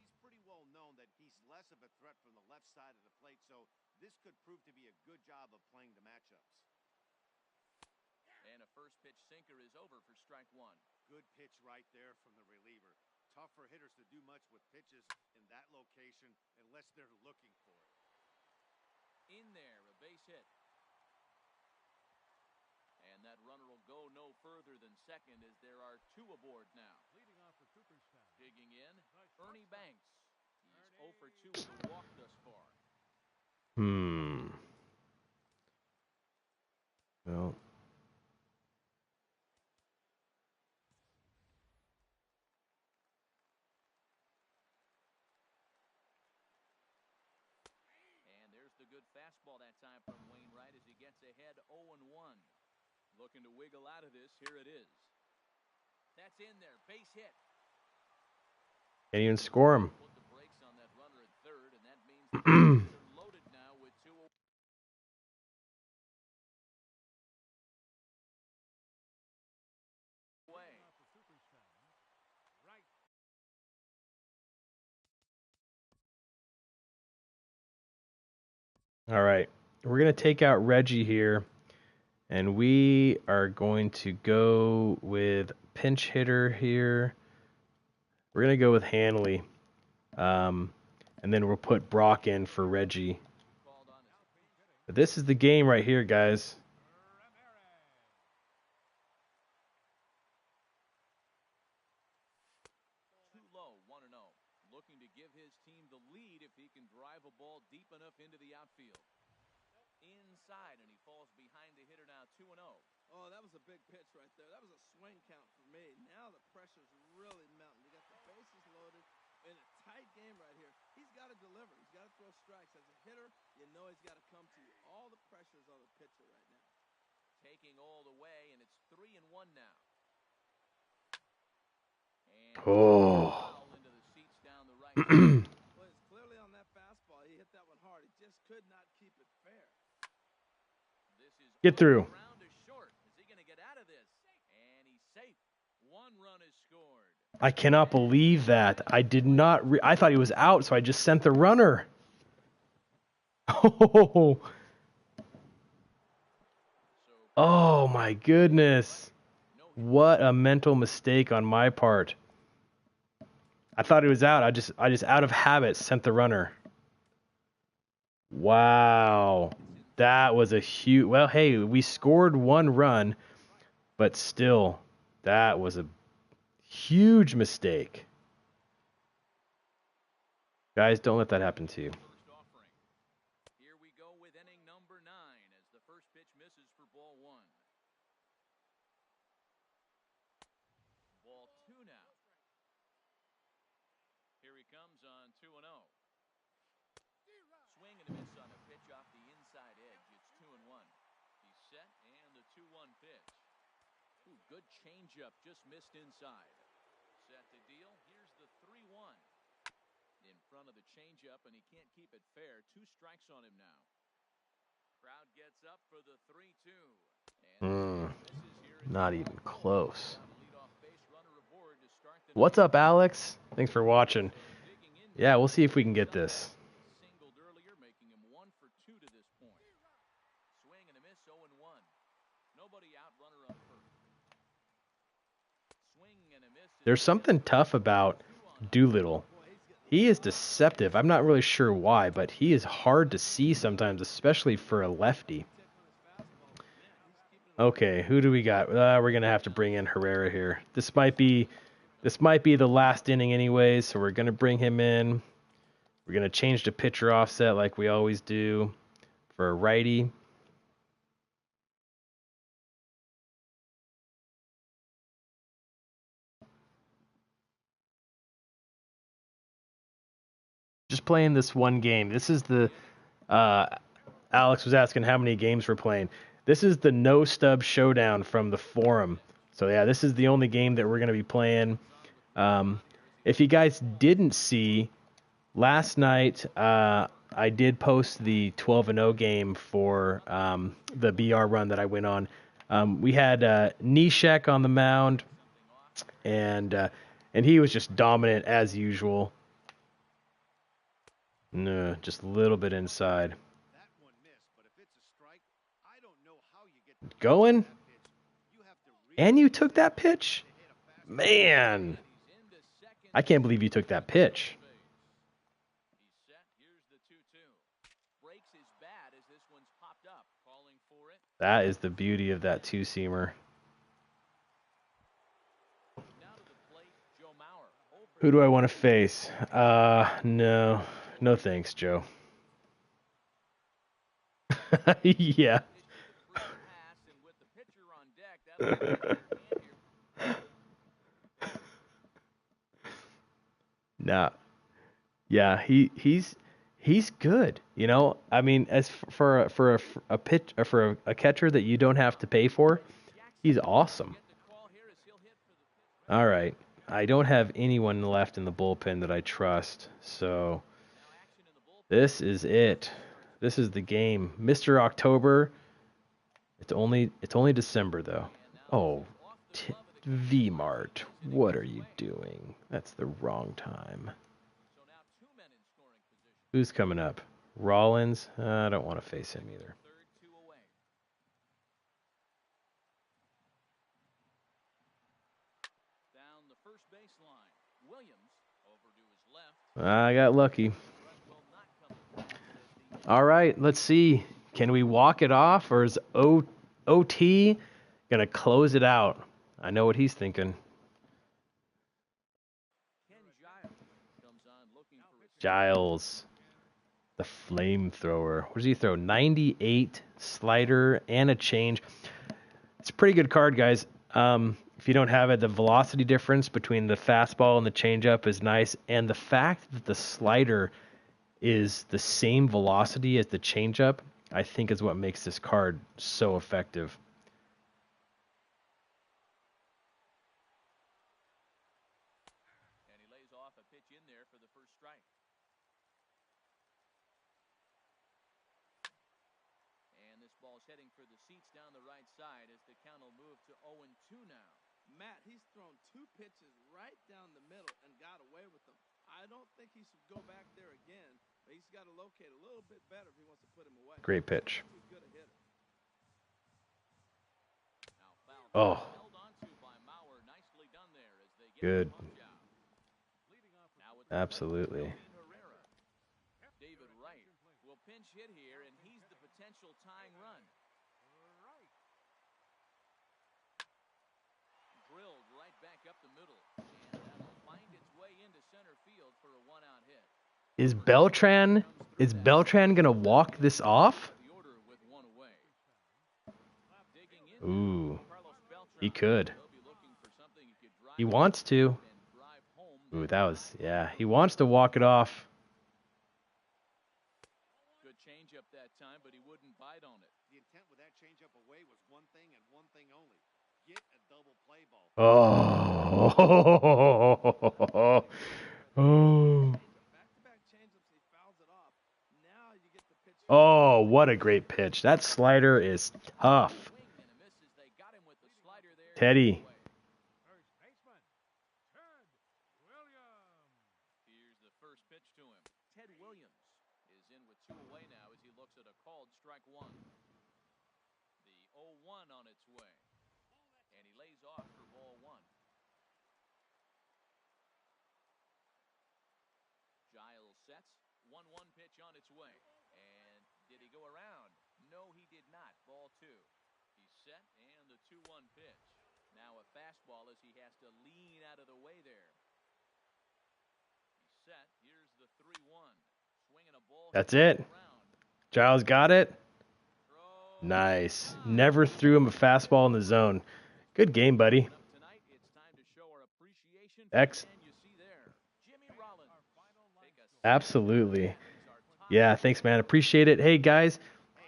He's pretty well known that he's less of a threat from the left side of the plate, so this could prove to be a good job of playing the matchups. And a first pitch sinker is over for strike 1. Good pitch right there from the reliever. Tough for hitters to do much with pitches in that location unless they're looking for it. In there, a base hit. And that runner will go no further than second as there are 2 aboard now. Digging in, Ernie Banks. He's 0 for 2 with a walk thus far. Well... The good fastball that time from Wainwright as he gets ahead 0-1. Looking to wiggle out of this. Here it is. That's in there. Base hit. Can't even score him. Put the brakes on that runner at third, and that means the bases are loaded now with 2 away. All right, we're going to take out Reggie here, and we are going to go with pinch hitter here. We're going to go with Hanley, and then we'll put Brock in for Reggie. But this is the game right here, guys. Too low, 1-0. Looking to give his team the lead if he can drive a ball deep enough into the outfield. Inside, and he falls behind the hitter now, 2-0. Oh, that was a big pitch right there. That was a swing count for me. Now the pressure's really mounting. You got the bases loaded in a tight game right here. He's got to deliver. He's got to throw strikes. As a hitter, you know he's got to come to you. All the pressure's on the pitcher right now. Taking all the way, and it's 3-1 now. And Oh. into the seats down the right. Well, it's clearly on that fastball. He hit that one hard. He just could not keep it fair. This is Get through. Ground is short. Is he going to get out of this? And he's safe. 1 run is scored. I cannot believe that. I did not... I thought he was out, so I just sent the runner. Oh. Oh, my goodness. What a mental mistake on my part. I thought he was out. I just out of habit sent the runner. Wow. That was a huge... Well, hey, we scored 1 run, but still, that was a huge mistake. Guys, don't let that happen to you. Here we go with inning number 9 as the first pitch misses for ball 1. Ball 2 now. Here he comes on 2-0. Swing and a miss on a pitch off the inside edge. It's 2-1. He's set and the 2-1 pitch. Ooh, good changeup, just missed inside. Set to deal. Here's the 3-1. In front of the changeup, and he can't keep it fair. 2 strikes on him now. Crowd gets up for the 3-2. Not even close. What's up, Alex? Thanks for watching. Yeah, we'll see if we can get this. Singled earlier, making him 1 for 2 to this point. Swing and a miss, 0-1. Nobody out, runner on first. Swing and a miss. There's something tough about Doolittle. He is deceptive. I'm not really sure why, but he is hard to see sometimes, especially for a lefty. Okay, who do we got? We're gonna have to bring in Herrera here. This might be the last inning anyways, so we're gonna bring him in. We're gonna change the pitcher offset like we always do for a righty. Just playing this one game. This is the Alex was asking how many games we're playing. This is the No-Stub Showdown from the forum. So yeah, this is the only game that we're going to be playing. If you guys didn't see, last night I did post the 12-0 game for the BR run that I went on. We had Nishek on the mound, and he was just dominant as usual. No, just a little bit inside. That one missed, but if it's a strike, I don't know how you get Going? that pitch. You have to And you took that pitch? Man, I can't believe you took that pitch. He's set. Here's the 2-2. Breaks his bat as this one's popped up. Calling for it. That is the beauty of that two-seamer. Now to the plate, Joe Mauer. Who do I want to face? No. No thanks, Joe. Yeah. Pass, and with the pitcher on deck, that'll Nah. Yeah, he's good. You know, I mean, as for a pitch or for a catcher that you don't have to pay for, he's awesome. All right. I don't have anyone left in the bullpen that I trust, so this is it. This is the game. Mr. October. It's only December though. Oh, V-Mart. What are you doing? That's the wrong time. Who's coming up? Rollins? I don't want to face him either. Down the first baseline. Williams over to his left. I got lucky. All right, let's see. Can we walk it off, or is OT going to close it out? I know what he's thinking. Giles, the flamethrower. What does he throw? 98 slider and a change. It's a pretty good card, guys. If you don't have it, the velocity difference between the fastball and the changeup is nice, and the fact that the slider is the same velocity as the changeup, I think is what makes this card so effective. And he lays off a pitch in there for the first strike. And this ball's heading for the seats down the right side as the count will move to 0-2 now. Matt, he's thrown 2 pitches right down the middle and got away with them. I don't think he should go back there again, but he's got to locate a little bit better if he wants to put him away. Great pitch. Too good a hitter. Oh, Held onto by Mauer. Nicely done there as they get good. the punch out. Now with Absolutely. Herrera. David Wright will pinch hit here, and he's the potential tying run. Drilled right back up the middle, and that'll find its way into center field for a one-out hit. Is Beltran gonna walk this off? The order with one away. Digging in Ooh, Carlos Beltran. he could. He'll be looking for something he could drive He wants to. and drive home. Ooh, that was, yeah. He wants to walk it off. Good changeup that time, but he wouldn't bite on it. The intent with that changeup away was one thing and one thing only. Get a double play ball. Oh. Oh. Back-to-back changeups, he fouls it off. Now you get the pitch. Oh, what a great pitch. That slider is tough. Swing and a miss as they got him with the slider there. Teddy. Here's the first pitch to him. Ted Williams is in with 2 away now as he looks at a called strike 1. The 0-1 on its way. And he lays off for ball 1. Giles sets. 1-1 pitch on its way. And did he go around? No, he did not. Ball 2. He's set and 2-1 pitch. Now a fastball as he has to lean out of the way there. He's set. Here's the 3-1. Swinging a ball. That's it. Giles got it. Nice. Never threw him a fastball in the zone. Good game, buddy. X. Absolutely. Yeah, thanks, man. Appreciate it. Hey, guys,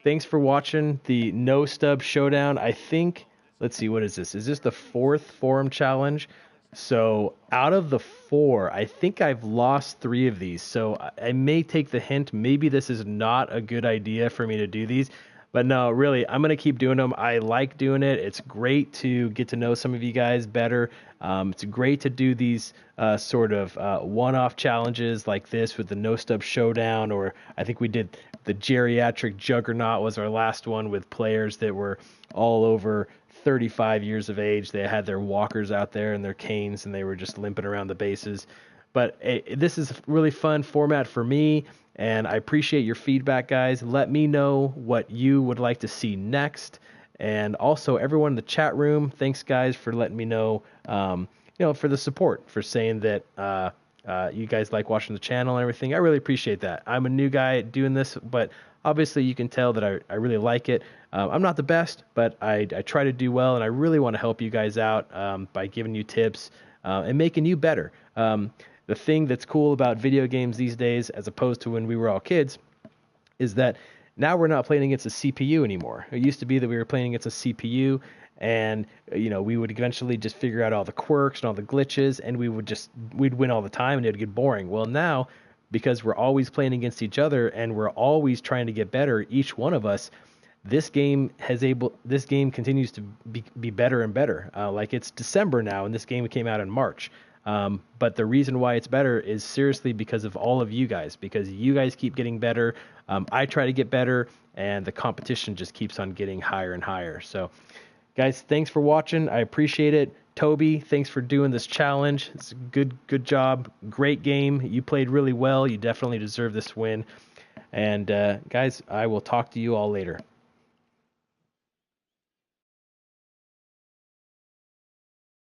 thanks for watching the No-Stub Showdown. I think, let's see, what is this? Is this the 4th forum challenge? So out of the 4, I think I've lost 3 of these. So I may take the hint. Maybe this is not a good idea for me to do these. But no, really, I'm going to keep doing them. I like doing it. It's great to get to know some of you guys better. It's great to do these sort of one-off challenges like this with the No-Stub Showdown, or I think we did the Geriatric Juggernaut was our last one with players that were all over 35 years of age. They had their walkers out there and their canes, and they were just limping around the bases. But this is a really fun format for me, and I appreciate your feedback, guys. Let me know what you would like to see next. And also, everyone in the chat room, thanks, guys, for letting me know, for the support, for saying that you guys like watching the channel and everything. I really appreciate that. I'm a new guy doing this, but obviously you can tell that I really like it. I'm not the best, but I try to do well, and I really want to help you guys out by giving you tips and making you better. The thing that's cool about video games these days, as opposed to when we were all kids, is that now we're not playing against a CPU anymore. It used to be that we were playing against a CPU, and we would eventually just figure out all the quirks and all the glitches, and we'd win all the time, and it'd get boring. Well, now, because we're always playing against each other and we're always trying to get better, each one of us, this game continues to be better and better. Like it's December now, and this game came out in March. But the reason why it's better is seriously because of all of you guys, because you guys keep getting better. I try to get better, and the competition just keeps on getting higher and higher. So, guys, thanks for watching. I appreciate it. Toby, thanks for doing this challenge. It's a good job. Great game. You played really well. You definitely deserve this win. And, guys, I will talk to you all later.